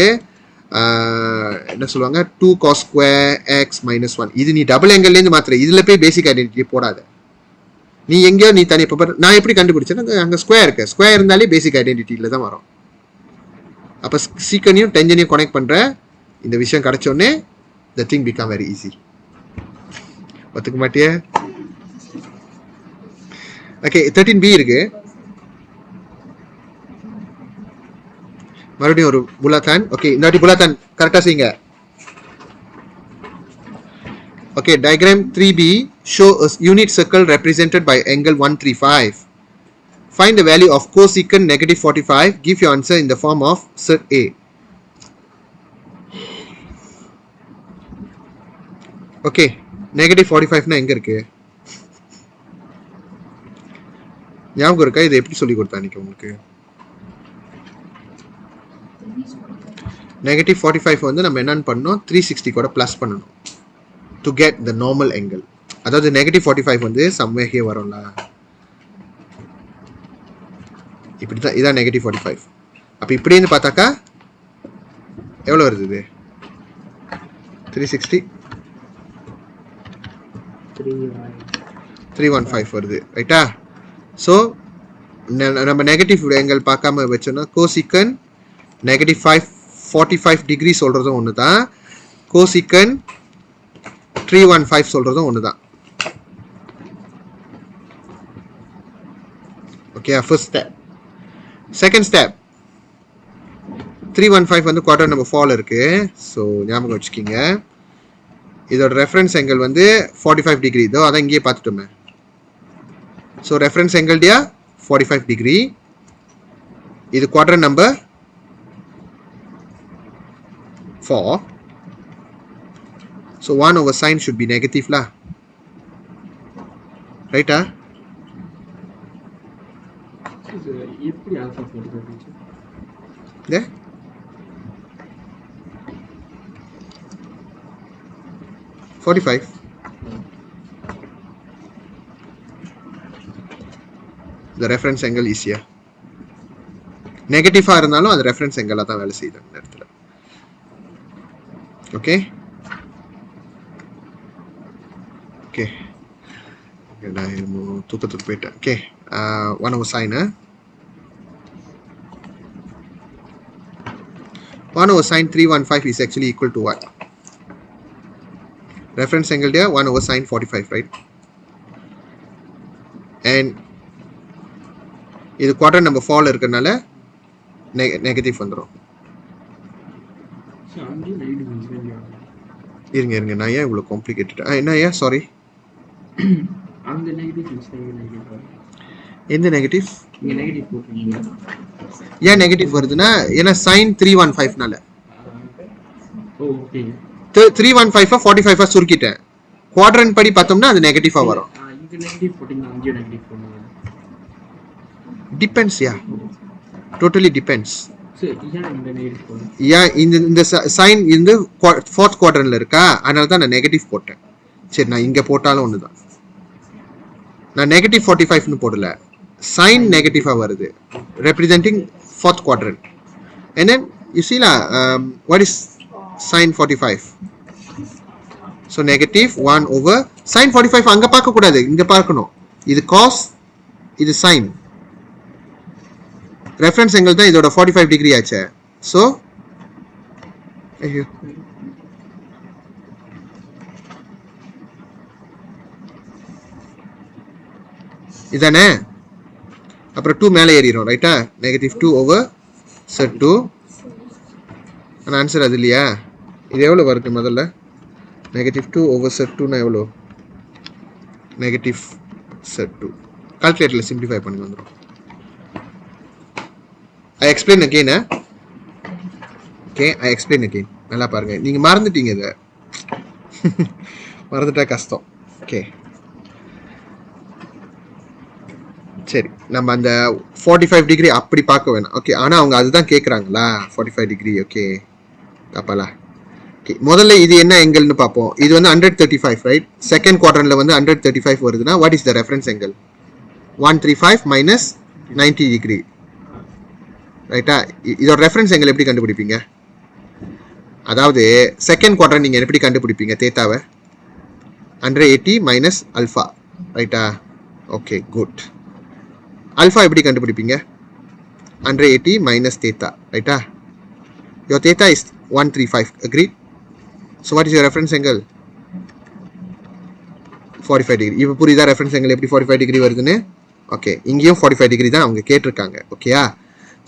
என்ன சொல்லுவாங்க 2 cos square x minus 1 இது நீ டபுள் ஆங்கிள்லேருந்து மாத்திர இதுல போய் பேசிக் ஐடென்டிட்டி போடாத. நீ எங்கேயோ நீ தனி இப்போ நான் எப்படி கண்டுபிடிச்சேன்னா அங்கே ஸ்கொயர் இருக்கு. ஸ்கொயர் இருந்தாலே பேசிக் ஐடென்டிட்டியில தான் வரும். அப்போ சீக்கனையும் டென்ஜனையும் கனெக்ட் பண்ற இந்த விஷயம் கிடைச்சோடனே the thing become very easy. ஒத்துக்க மாட்டியே? ஓகே 13b இருக்கு. மறுபடியும் ஒரு bulatan. ஓகே இந்த வாட்டி bulatan கரெக்டா செய்யுங்க. Okay diagram 3b show a unit circle represented by angle 135. Find the value of cosecant negative 45. Give your answer in the form of set A. Okay negative 45 எங்க இருக்கு ஞாபகம் இருக்கா? இதை எப்படி சொல்லி கொடுத்தா அன்னைக்கு உங்களுக்கு? நெகட்டிவ் 45 வந்து நம்ம என்னன்னு பண்ணோம் 360 கூட பிளஸ் பண்ணணும் to get the normal angle. அதாவது நெகட்டிவ் 45 வந்து சம்வேகே வரும்ல இப்படி தான். இதான் நெகட்டிவ் 45. அப்போ இப்படின்னு பார்த்தாக்கா எவ்வளோ வருது இது 360 315 வருது ரைட்டா? ஸோ நம்ம நெகட்டிவ் ஆங்கிள் பார்க்காம வச்சோம்னா கோசிக்கன் நெகட்டிவ் 45 டிகிரி சொல்றதும் ஒன்று தான், கோசிக்கன் 315 சொல்றதும் ஒன்று தான். Okay first step. Second step 315 வந்து குவார்டர் நம்பர் 4 இருக்கு. ஸோ ஞாபகம் வச்சுக்கிங்க. இதோட ரெஃபரன்ஸ் ஆங்கிள் வந்து 45 டிகிரி. இதோ அதான் இங்கேயே பார்த்துட்டோமே. ஸோ ரெஃபரன்ஸ் ஆங்கிள் டியா 45 டிகிரி. இது quarter number 4. So 1 over sine should be negative lah. Right ah? எப்படி ஆன்சர் சொல்றது? Yeah? $45. The reference angle is here. நெகட்டிவா இருந்தாலும் அது ரெஃபரன்ஸ் ஆங்கிளா தான் வேலை செய்யுது அந்த இடத்துல. ஓகே ஓகே நான் தூக்கத்துக்கு போயிட்டேன். Okay 1 over sine 1 over sine 315 is actually equal to what? Reference angle there 1 over sine 45, right? And இது குவார்டர் நம்பர் 4 இருக்கறனால நெகட்டிவ் வந்துரும். இருங்க நான் ஏன் இவ்வளவு காம்ப்ளிகேட்டட் என்ன ஏன் சாரி அந்த நெகட்டிவ் நெகட்டிவ் எந்த நெகட்டிவ் இங்க நெகட்டிவ் போடுறீங்க ஏன் நெகட்டிவ் வருதுன்னா ஏன்னா sin 315 னால. ஓகே 315 45 சுருக்கிட்டேன். குவாட்ரண்ட் படி பார்த்தோம்னா அது நெகட்டிவா வரும். இங்க நெகட்டிவ் போட்டீங்க அங்க நெகட்டிவ் போடுங்க. டிபெண்ட்ஸ் யா டோட்டலி டிபெண்ட்ஸ். இந்த சைன் இந்த 4th குவாட்ரன்ட்ல இருக்கா அதனால தான் நான் நெகட்டிவ் போட்டேன். சரி நான் இங்க போட்டாலும் ஒண்ணுதான். நான் நெகட்டிவ் 45 போடல, சைன் நெகட்டிவா வருது representing 4th quadrant. And then you see what is sin 45? So negative 1 over sin 45 அங்க பார்க்க கூடாது, இங்க பார்க்கணும். இது cos, இது sin. ரெஃபரன்ஸ் ஆங்கிள் தான் இதோட 45 டிகிரி ஆச்சு. ஸோ ஐயோ இதானே, அப்புறம் 2 மேலே ஏறிடும் ரைட்டா. Negative 2 over set 2. ஆனால் ஆன்சர் அது இல்லையா? இது எவ்வளோ வருது முதல்ல? நெகட்டிவ் 2 ஓவர் செட் 2னா எவ்வளோ? நெகட்டிவ் செட் 2 கால்குலேட்டரில் சிம்பிளிஃபை பண்ணி வந்துடும். I explain again. Okay, I explain again. நல்லா பாருங்க, நீங்க மறந்துட்டீங்க இதை. மறந்துட்டா கஷ்டம். ஓகே, சரி, நம்ம அந்த 45 டிகிரி அப்படி பார்க்க வேணாம். ஓகே, ஆனால் அவங்க அதுதான் கேட்குறாங்களா, 45 டிகிரி. ஓகே, தப்பாலா? ஓகே, முதல்ல இது என்ன எங்கல்னு பார்ப்போம். இது வந்து 135, ரைட்? செகண்ட் குவாட்ரண்ட்ல வந்து 135 வருதுன்னா what is the reference angle? 135 minus 90 degree, ரைட்டா? இதோட ரெஃபரன்ஸ் எங்கல் எப்படி கண்டுபிடிப்பீங்க? அதாவது செகண்ட் குவாட்ரண்ட் நீங்கள் எப்படி கண்டுபிடிப்பீங்க தேத்தாவை? 180 மைனஸ் அல்ஃபா, ரைட்டா? Okay, good. அல்ஃபா எப்படி கண்டுபிடிப்பீங்க? 180 மைனஸ் தேத்தா, ரைட்டா? Your theta is 135, agreed? So what is your reference angle? 45 degree. இப்போ புரியுதா ரெஃபரன்ஸ் angle எப்படி 45 டிகிரி வருதுன்னு? ஓகே, இங்கேயும் 45 டிகிரி தான் அவங்க கேட்டிருக்காங்க. ஓகேயா?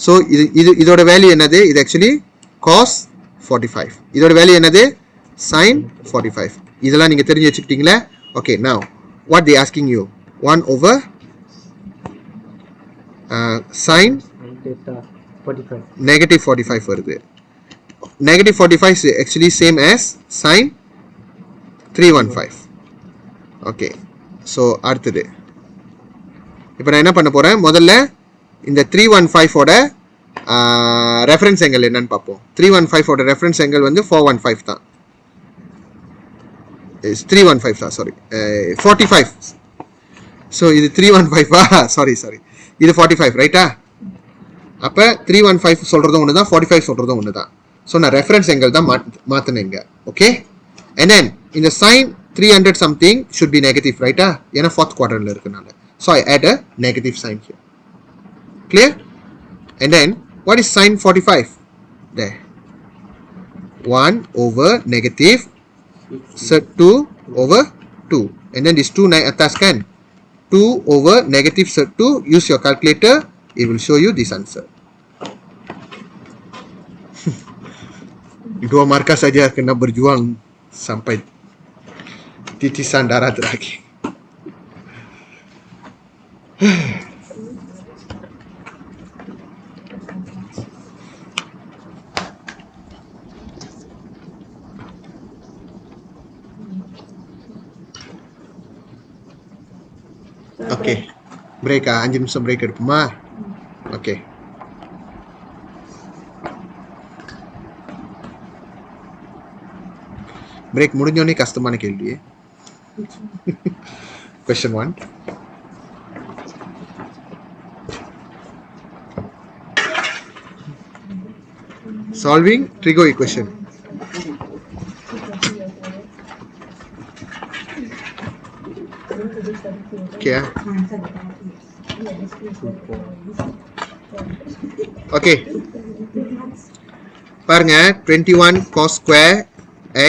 ஸோ இதோட வேல்யூ என்னது? இது ஆக்சுவலி காஸ் 45. இதோட வேல்யூ என்னது? சைன் 45. இதெல்லாம் நீங்கள் தெரிஞ்சு வச்சுக்கிட்டீங்களா? Okay, now what the asking you? 1 over sine negative 45 வருது. Negative 45 is actually same as sin 315. Okay, so அடுத்தது இப்போ நான் என்ன பண்ண போகிறேன்? முதல்ல இந்த 315 ஓட ரெஃபரன்ஸ் எங்கல் என்னன்னு பார்ப்போம். 315 ஓட ரெஃபரன்ஸ் எங்கல் வந்து 415 தான். 315 தான், சாரி, 45. ஸோ இது 315 சாரி, இது 45, ரைட்டா? அப்போ 315 சொல்கிறதும் ஒன்று தான், 45 சொல்கிறதும் ஒன்று தான். ஸோ நான் ரெஃபரன்ஸ் எங்கல் தான் மாற்றினேங்க. ஓகே, அண்ட் தென் இந்த sine 300 something should be negative, ரைட்டா? ஏன்னா ஃபோர்த் குவார்டர்ல இருக்கனால. So I add a negative sign here. Clear? And then what is sine 45? there 1 over negative 2 over 2, and then this 2 naik atas kan, 2 over negative 2. Use your calculator, it will show you this answer. 2 markah saja kena berjuang sampai titisan darah terakhir. Okay, பிரேக்கா? 5 நிமிஷம் பிரேக் எடுப்போமா? ஓகே, பிரேக் முடிஞ்சோடனே கஷ்டமான கேள்வி. Question 1. Solving TRIGO equation. Okay. Okay. பாருங்க, 21 cos square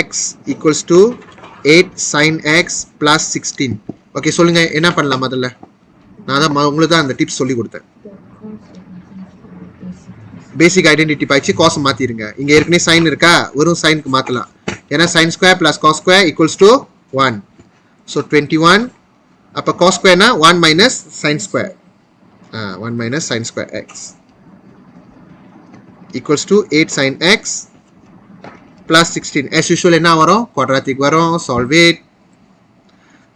x equals to 8 sin x plus 16. Okay, சொல்லுங்க என்ன பண்ணலாம்? முதல்ல நான் தான் உங்களுக்கு தான் அந்த டிப்ஸ் சொல்லி கொடுத்தேன். பேசிக் ஐடென்டிட்டி பாய்ச்சி காஸ் மாற்றிடுங்க. இங்கே ஏற்கனவே சைன் இருக்கா, வெறும் சைனுக்கு மாற்றலாம். ஏன்னா sine square plus cos square equals to 1. So 21, அப்போ காஸ் ஸ்கொயர்னா 1 minus sine square, 1 minus sine square x equals to 8 sin x plus 16. as usual என்ன வரும்? குவாட்ராட்டிக் வரும். solve it.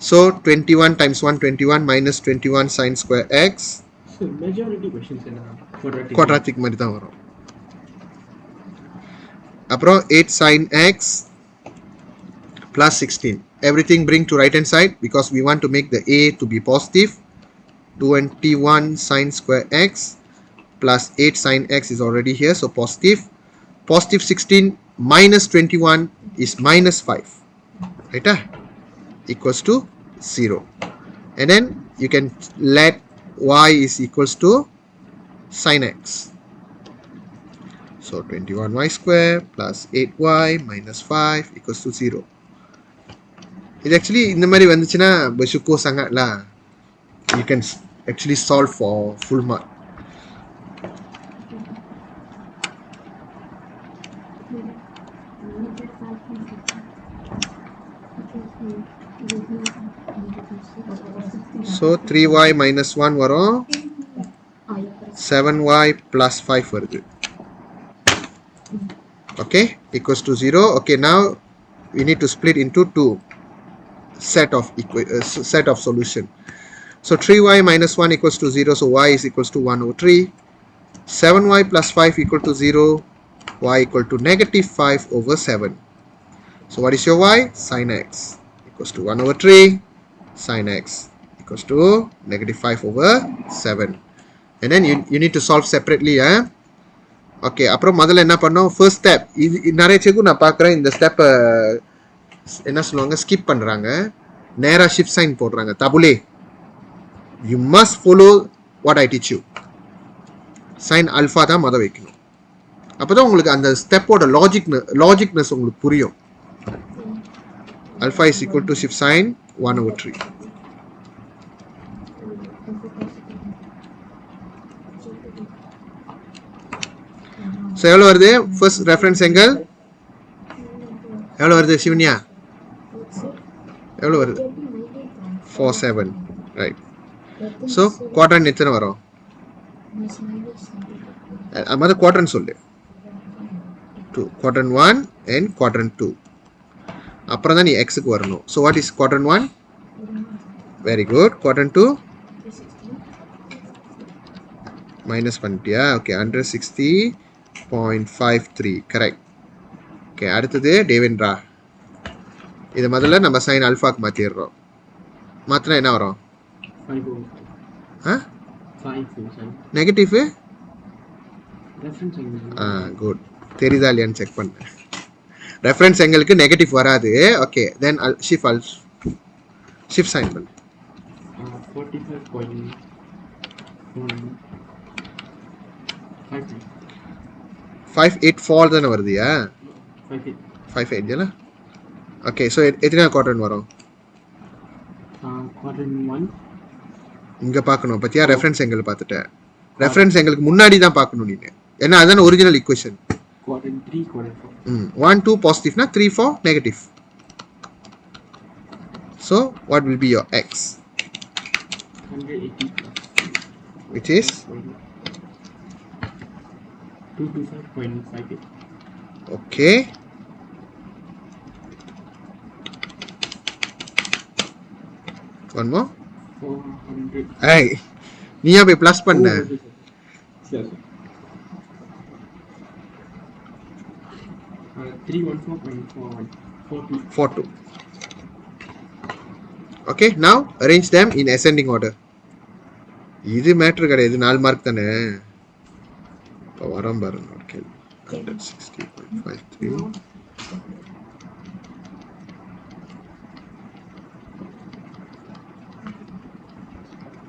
so 21 times 1 21 minus 21 sin square x. So majority questions என்ன குவாட்ராட்டிக் மாதிரி தான் வரும். அப்புறம் 8 sin x plus 16. everything bring to right hand side because we want to make the a to be positive. 21 sin square x plus 8 sin x is already here, so positive. Positive 16 minus 21 is minus 5, right? Equals to 0. And then you can let y is equals to sin x. So 21y square plus 8y minus 5 equals to 0. It actually இந்த மாதிரி வந்துச்சுன்னா bersyukur sangat lah. You can actually solve for full mark. So 3y minus 1 வரும், 7y plus 5 வருது. Okay, equals to 0. Okay, now we need to split into two set of solution. So 3y minus 1 equals to 0, so y is equals to 1 over 3. 7y plus 5 equal to 0, y equal to negative 5 over 7. So what is your y? Sin x equals to 1 over 3, sin x equals to negative 5 over 7. And then you need to solve separately. Okay, அப்புறம் முதல்ல என்ன பண்ணோம்? First step. நிறைய செக்கு நான் பார்க்குறேன் இந்த ஸ்டெப்பை என்ன சொல்லுவாங்க, ஸ்கிப் பண்ணுறாங்க, நேராக ஷிஃப்ட் சைன் போடுறாங்க. தபுலே, you must follow what I teach you. Sine alpha தான் மொதல் வைக்கணும். அப்போ தான் உங்களுக்கு அந்த ஸ்டெப்போட லாஜிக்னஸ் உங்களுக்கு புரியும். Alpha is equal to shift sine 1 over 3. So எவ்வளோ வருது? ஃபர்ஸ்ட் ரெஃபரன்ஸ் எங்கல் எவ்வளோ வருது சிவன்யா? எவ்வளோ வருது? 47. ரைட். ஸோ குவாட்ரன் எத்தனை வரும்? அது குவாட்ரன் சொல்லு. 2. quadrant 1 and quadrant 2. அப்புறம் தான் நீ எக்ஸுக்கு வரணும். So what is quadrant 1? Very good. quadrant 2? Minus பண்ணிட்டியா? ஓகே, 160.53. கரெக்ட். ஓகே, அடுத்தது தேவேந்திரா. இதை முதல்ல நம்ம சைன் அல்ஃபாக்கு மாற்றிடுறோம். மாற்றினா என்ன வரும்? நெகட்டிவ். குட். தெரியுதா இல்லையான்னு செக் பண்ணேன். ரெஃபரன்ஸ் எங்களுக்கு நெகட்டிவ் வராது. ஓகே, தென் ஷிஃப்ட் சைன் பண்ணு. 584 தானே வருதுயா? 580. ஓகே, ஸோ எத்தனை குவாட்ரன் வரும்? இங்கே பார்க்கணும் பற்றியா? ரெஃபரன்ஸ் எங்களை பார்த்துட்டேன். ரெஃபரன்ஸ் எங்களுக்கு முன்னாடி தான் பார்க்கணும் நீங்கள். ஏன்னா அதுதானே original equation. 1 2 பாசிட்டிவ்னா 3 4 negative. So what will be your X? 180 which is 225.58. okay. One more. 400. Hey, நீயா போய் ப்ளஸ் பண்ண? 314.42. Okay, now arrange them in ascending order. இது மேட்ரு கிடையாது, 4 மார்க் தானே. இப்போ வரோம் பாருங்க. Okay, 160.53.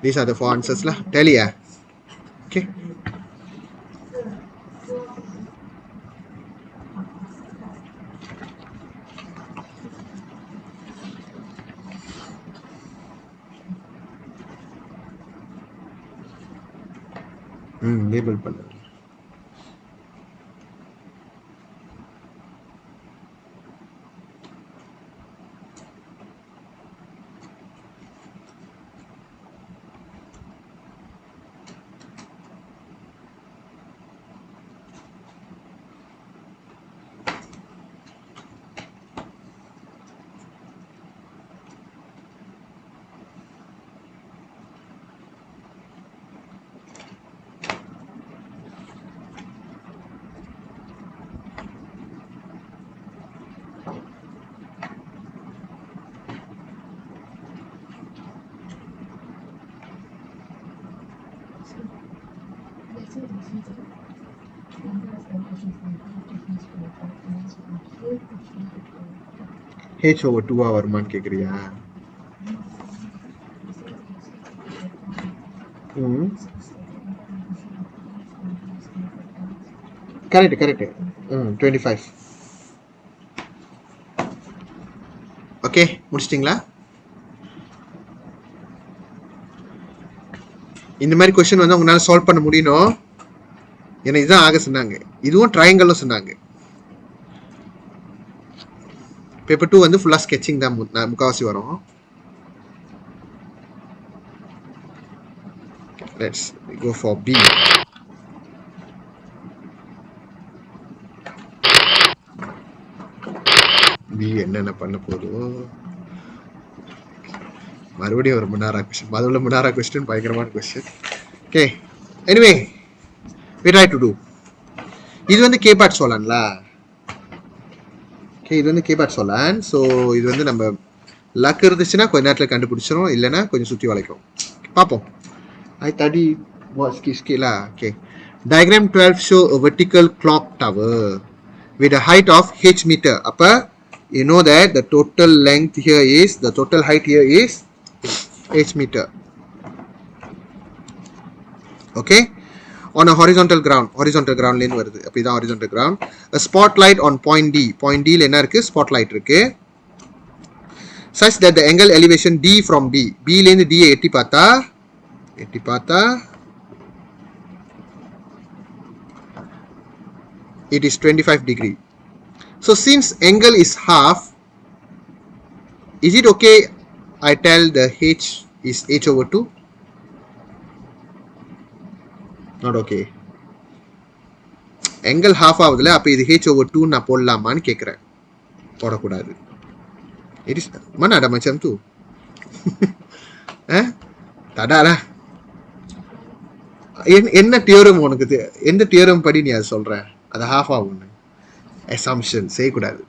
These are the 4 answers lah. Tally ya. Okay. Label பண்ணு. H over 2 வருமான்னு கேக்குறியா? கரெக்ட். 25. ஓகே, முடிச்சிட்டிங்களா? இந்த மாதிரி கொஸ்டின் வந்து உங்களால சால்வ் பண்ண முடியணும். ஏன்னா இதுதான் ஆக சொன்னாங்க. இதுவும் ட்ரையாங்கல்னு சொன்னாங்க. பேப்பர் 2 வந்து ஃபுல்லாக ஸ்கெட்சிங் தான் முக்கால்வாசி வரும். Let's go for B. பண்ண போதும் மறுபடியும் ஒரு முன்னாரா கொஸ்டின். அதுல முன்னாரா கொஸ்டின் பயங்கரமான question. Okay, anyway we try to do. இது வந்து கேபாட் சோலான்ல. ஓகே, இது வந்து கேபாட் சோலான். ஸோ இது வந்து நம்ம லக் இருந்துச்சுன்னா கொஞ்ச நேரத்தில் கண்டுபிடிச்சிடும், இல்லைன்னா கொஞ்சம் சுற்றி வளைக்கும். பார்ப்போம். I study what scale. Okay. Diagram 12 show a vertical clock tower with a height of h meter. Upper, you know that the total length here is, the total height here is h meter. Okay. On a horizontal ground line வருது. அப்ப இதான் horizontal ground. A spotlight on point D. Point D ல என்ன இருக்கு? Spotlight இருக்கு. Such that the angle elevation D from B. B ல இருந்து D எட்டி பார்த்தா it is 25 degree. So since angle is half, is it okay I tell the h is h over 2? Not okay. angle half ஆகுதுல, அப்ப இது h over 2 நான் போடலாமான்னு கேட்குறேன். போடக்கூடாது. it is mana ada macam tu. tak ada lah. என்ன தியோரம் உனக்கு, எந்த தியோரம் படி நீ அதை சொல்ற? அது half ஆகும். assumption செய்யக்கூடாது.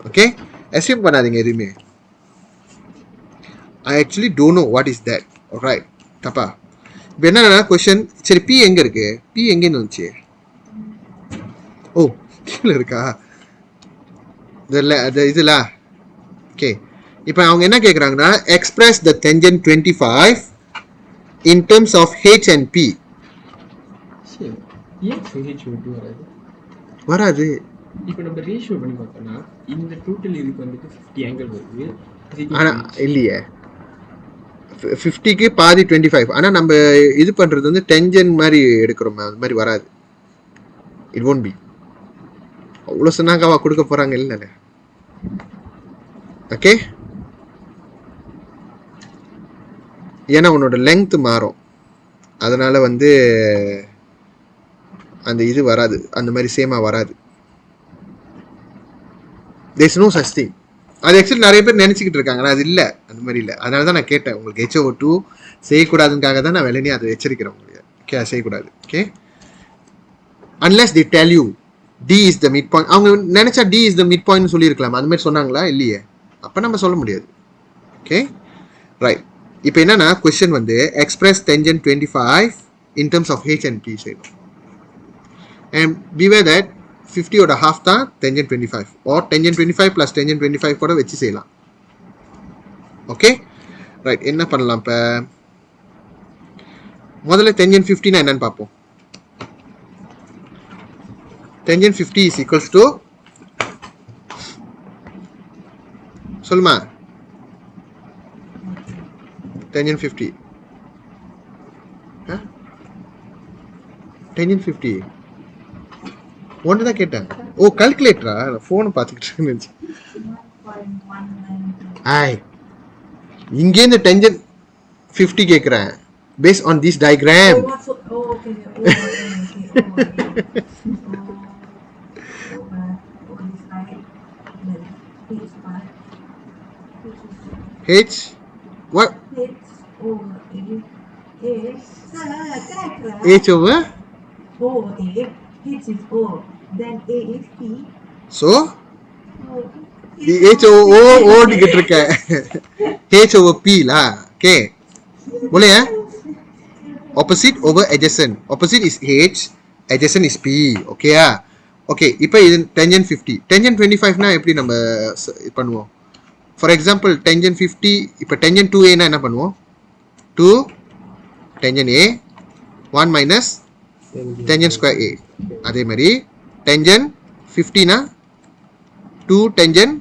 ஓகே, assume பண்ணாதீங்க எதுவுமே. I actually don't know what is that. Alright, தப்பா. இப்போ என்ன கொஸ்டின், சரி பி எங்க இருக்கு? பி எங்கேன்னு வந்துச்சு? ஓ, கீழே இருக்கா? இதுல ஓகே. இப்போ அவங்க என்ன கேட்குறாங்கன்னா, express the tangent 25 in terms of h and p. வராது. இப்போ நம்ம ரேஷியோ பண்ணி பார்த்தோம்னா இந்த டோட்டல் இதுக்கு வந்துட்டு 50 ஆங்கிள் வருது. ஆனா இல்லையே, 50க்கு பாதி 25. ஆனா நம்ம இது பண்றது வந்து டென்ஜன் மாதிரி எடுக்கிறோம், அது மாதிரி வராது. It won't be. அவ்வளோ சொன்னாங்க அவ கொடுக்க போறாங்க இல்லை. ஓகே, ஏன்னா உன்னோட லெங்த் மாறும், அதனால வந்து அந்த இது வராது, அந்த மாதிரி சேமா வராது. there is no such thing. அது ஆக்சுவலி நிறைய பேர் நினச்சிக்கிட்டு இருக்காங்க, அது இல்லை, அந்த மாதிரி இல்லை. அதனால தான் நான் கேட்டேன் உங்களுக்கு HO2 செய்யக்கூடாதுக்காக தான் நான் வெள்ளனே அதை எச்சரிக்கிறேன் உங்களுக்கு. ஓகே, அது செய்யக்கூடாது. Okay, unless they tell you D is the midpoint. அவங்க நினைச்சா D is the midpoint சொல்லியிருக்கலாம், அது மாதிரி சொன்னாங்களா? இல்லையே, அப்போ நம்ம சொல்ல முடியாது. Okay, right. இப்போ என்னன்னா கொஸ்டின் வந்து express tangent 25 in terms of H and P செய்யணும். and beware that 50 ஓட half தான் tangent 25 or tangent 25 plus tangent 25 கூட வச்சு செய்யலாம். Okay, right. என்ன பண்ணலாம் இப்போ? முதல்ல tangent 50 நான் என்னன்னு பார்ப்போம். tangent 50 is equals to, சொல்லுமா, tangent 50 tangent 50 ஒன்று தான் கேட்டேன். ஓ, கால்குலேட்டரா? ஃபோனை பார்த்துக்கிட்டு இருந்துச்சு. இங்கேருந்து டென்ஜன் 50 கேட்குறேன் based on this diagram. H what? H over H is O, then A is P. So H over O டிக்கிட்டு இருக்க. H over P லா. Okay, boleh ya? Opposite over adjacent. Opposite is H, adjacent is P. Okay yeah? Okay, இப்போ இது tangent 50. tangent 25 னா எப்படி நம்ம பண்ணுவோம்? ஃபார் எக்ஸாம்பிள் tangent 50, இப்போ tangent 2A னா என்ன பண்ணுவோம்? 2 tangent A 1 minus tangent square A. அதே மாதிரி tangent 50 னா 2 tangent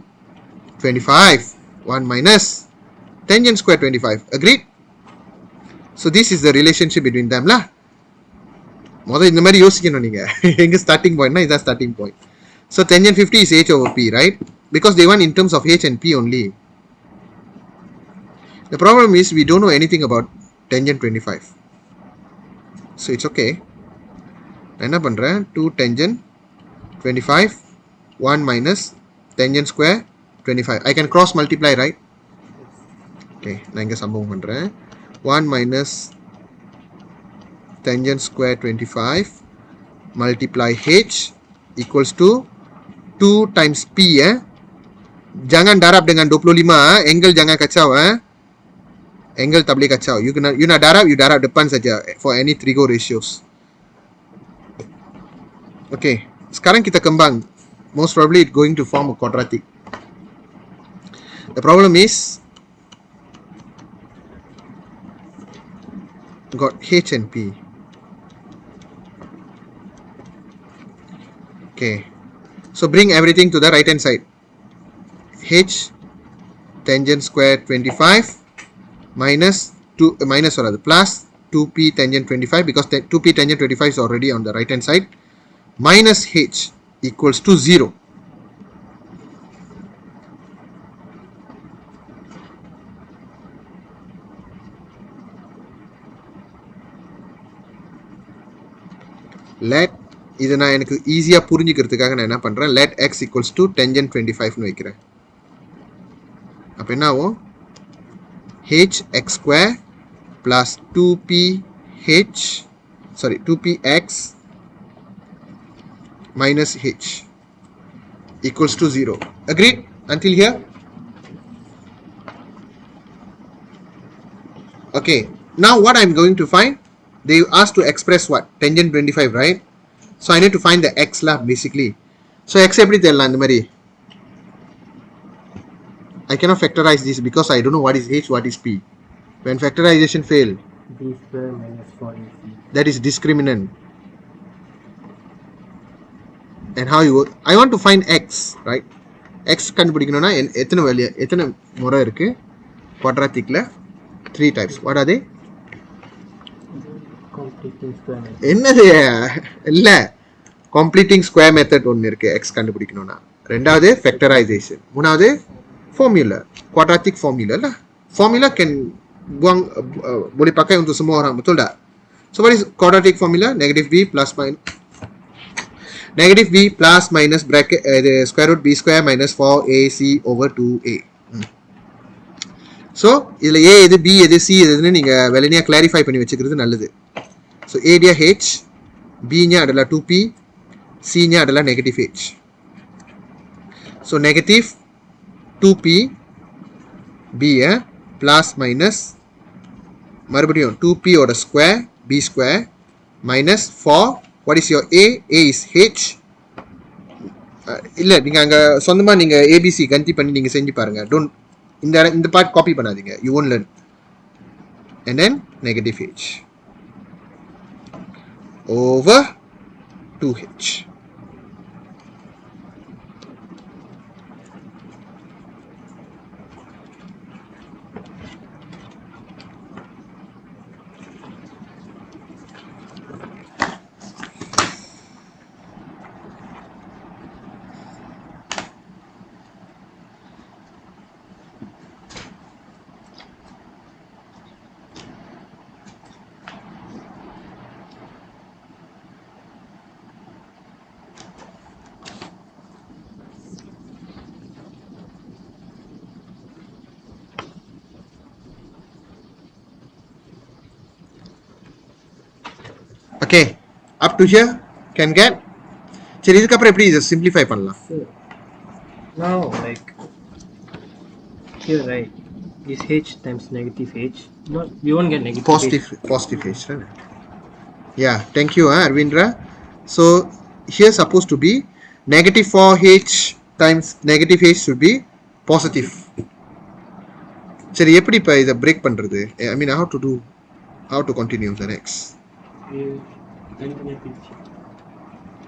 25 1 minus tangent square 25. Agreed? So this is the relationship between them lah. முதல்ல இந்த மாதிரி யோசிக்கணும் நீங்க. எங்க ஸ்டார்டிங் பாயிண்ட்னா இதான் starting point. So tangent 50 is H over P, right? Because they want in terms of H and P only. The problem is we don't know anything about tangent 25. So it's okay. என்ன பண்றேன், 2 tangent 25 1 minus tangent square 25. I can cross multiply, right? Okay, நான் இங்க சம்பவம் பண்றேன். 1 minus tangent square 25 multiply h equals to 2 times p. Jangan darab dengan 25. Angle jangan kacau. Angle tak boleh kacau. You nak darab, you darab depan saja for any trigo ratios. Okay, sekarang kita kembang. Most probably it's going to form a quadratic. The problem is got h and p. Okay, so bring everything to the right hand side. H tangent square 25 minus 2 minus or rather plus 2p tangent 25 because 2p tangent 25 is already on the right hand side minus h equals to 0. Let இதை நான் எனக்கு ஈஸியாக புரிஞ்சுக்கிறதுக்காக நான் என்ன பண்ணுறேன், let x equals to tangent 25னு வைக்கிறேன். அப்போ என்ன ஆகும், h x square plus 2px minus h equals to 0. Agreed until here? Okay, now what I'm going to find, they asked to express what? Tangent 25, right? So I need to find the x lah basically. So x எப்படி தெரியலாம் இந்த மாதிரி? I cannot factorize this because I don't know what is h, what is p. When factorization fail, b square minus 4ac. That is discriminant. And how you work? I want to find x, right? X கண்டுபிடிக்கணும்னா எத்தனை முறை இருக்கு quadraticல? 3 types. What are they? Completing square method. என்னது இல்ல, completing square method ஒன்னு இருக்கு x கண்டுபிடிக்கணும்னா. ரெண்டாவது factorization. மூணாவது formula, quadratic formula lah. Formula can buang boleh pakai untuk semua orang, betul tak? So what is quadratic formula? Negative b plus minus bracket the square root b square minus 4ac over 2a. So இதுல a எது b எது c எதுன்னு நீங்க வெள்ளனியா கிளாரிஃபை பண்ணி வச்சுக்கிறது நல்லது. So a dia h, b nya adalah 2p, c nya adalah negative h. So negative 2p b plus minus மறுபடியும் 2p ஓட square b square minus 4. What is your a? A is h. இல்ல நீங்க அங்க சொந்தமா நீங்க abc கண்டி பண்ணி நீங்க செஞ்சு பாருங்க. Don't இந்த பார்ட் காப்பி பண்ணாதீங்க. You won't learn. And then negative h over 2h. Okay, up to here can get. சரி இதுக்கு அப்புறம் எப்படி இதை சிம்பிளிஃபை பண்ணலாம்? So now like here right, this h times negative h, not we won't get negative positive h, right? Yeah, thank you Arvendra. So here supposed to be negative 4h times negative h should be positive. சரி எப்படி இப்ப இதை பிரேக் பண்றது? I mean how to continue the next?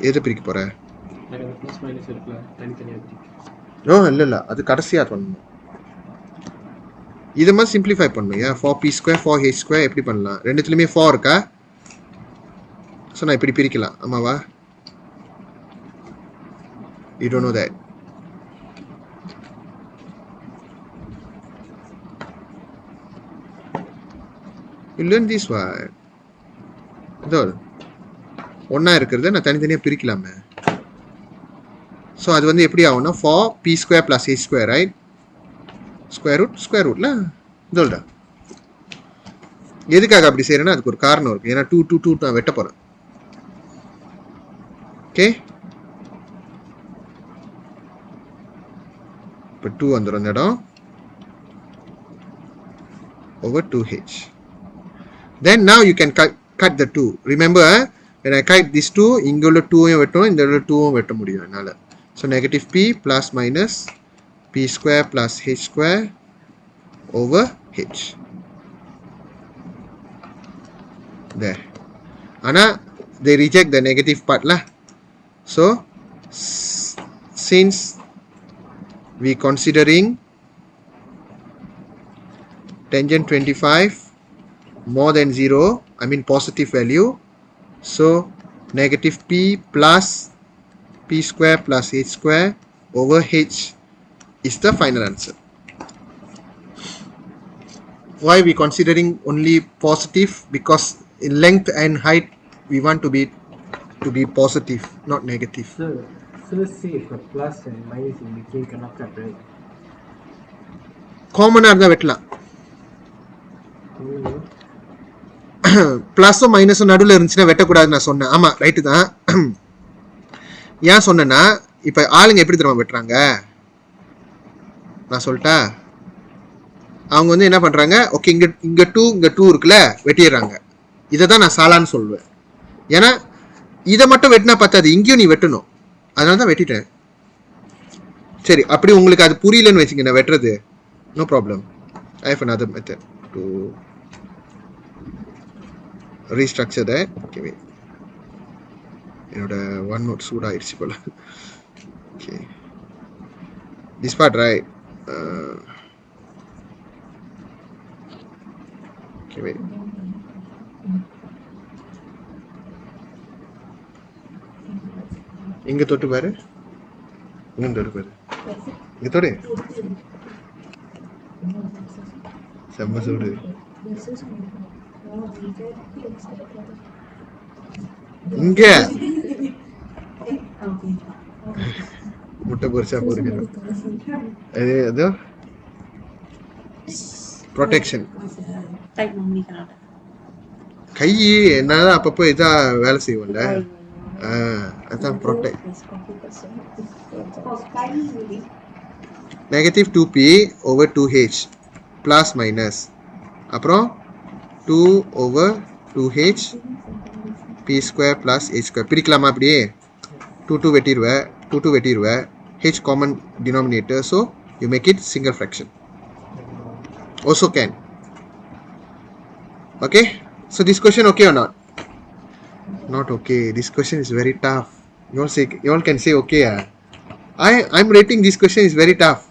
எதை பிரிக்க போற? நோ இல்ல அது கடைசியா பண்ணணும். இதை மாதிரி சிம்பிளிஃபை பண்ணணும். 4p square 4h square எப்படி பண்ணலாம்? ரெண்டுத்துலயுமே 4 இருக்கா? ஸோ நான் இப்படி பிரிக்கலாம், ஆமாவா? You don't know that. You learn this one. ஒன்னா இருக்கிறத நான் தனித்தனியா பிரிக்கலாமே. ஸோ அது வந்து எப்படி ஆகும்னா for P square plus H square right square ரூட்ல இதோட எதுக்காக அப்படி செய்யறேன்னா அதுக்கு ஒரு காரணம் இருக்கு. ஏன்னா 2 2 2 நான் வெட்ட போறேன். ஓகே, இப்போ 2 வந்துடும் இந்த இடம் over 2h. Then now you can cut the 2. Remember, when I cut this 2, இங்க உள்ள 2 வெட்டணும், இந்த உள்ள 2 வெட்ட முடியும் என்னால. So negative p plus minus p square plus h square over h. There. Ana, they reject the negative part lah. So since we considering tangent 25 more than 0, I mean positive value, so negative p plus p square plus h square over h is the final answer. Why we considering only positive? Because in length and height we want to be positive, not negative. So let's say if a plus and minus in between cannot cut, right? காமனாக இருந்தால் வெட்டலாம். ப்ளஸும் மைனஸும் நடுவில் இருந்துச்சுன்னா வெட்டக்கூடாதுன்னு நான் சொன்னேன். ஆமாம், ரைட்டு தான். ஏன் சொன்னேன்னா இப்போ ஆளுங்க எப்படி தெரியுமா வெட்டுறாங்க நான் சொல்லிட்டா. அவங்க வந்து என்ன பண்ணுறாங்க, ஓகே இங்கே 2 இருக்குல்ல வெட்டிடுறாங்க. இதை தான் நான் சாலான்னு சொல்லுவேன். ஏன்னா இதை மட்டும் வெட்டினா பார்த்தாது, இங்கேயும் நீ வெட்டணும். அதனால தான் வெட்டிட்டேன். சரி, அப்படி உங்களுக்கு அது புரியலன்னு வச்சுங்க நான் வெட்டுறது, no problem. I have another method to restructure that. Okay, wait. என்னோட ஒன் நோட் சூடாயிடுச்சு போல. Okay, this part right. Okay, wait. இங்க தொட்டு பாரு, இங்க தொட்டு பாரு, இங்க தொடு. செம்ம சூடு. இங்க முட்டை பொரிச்சா பொரிக்கணும். அது ப்ரொடெக்ஷன். கை என்னதான் அப்பப்போ இதா வேலை செய்வோம்ல, அதான் protect. Negative 2p over 2h plus minus, அப்புறம் 2 over 2h p square plus h square. பிரிக்கலாமா அப்படியே? 2 வெட்டிடுவேன், 2 வெட்டிடுவேன், h common denominator, so you make it single fraction. Also can. Okay, so this question okay or not? Not okay. This question is very tough. You all can say okay. I'm rating this question is very tough.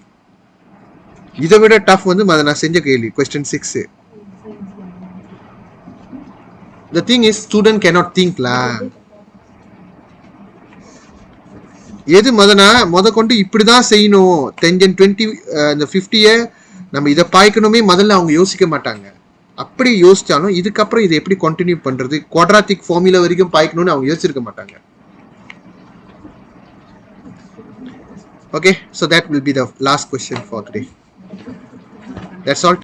இதை விட டஃப் வந்து நான் செஞ்ச கேள்வி question 6. The thing is student cannot think la. எது முத கொண்டு இப்படிதான் செய்யணும், tangent 20 இந்த 50 நம்ம இதை பாய்க்கணுமே முதல்ல அவங்க யோசிக்க மாட்டாங்க. அப்படி யோசிச்சாலும் இதுக்கப்புறம் இதை எப்படி கண்டினியூ பண்றது, குவாட்ராட்டிக் ஃபார்முலா வரைக்கும் பாய்க்கணும்னு அவங்க யோசிச்சிருக்க மாட்டாங்க. Okay, so that will be the last question for today. That's all.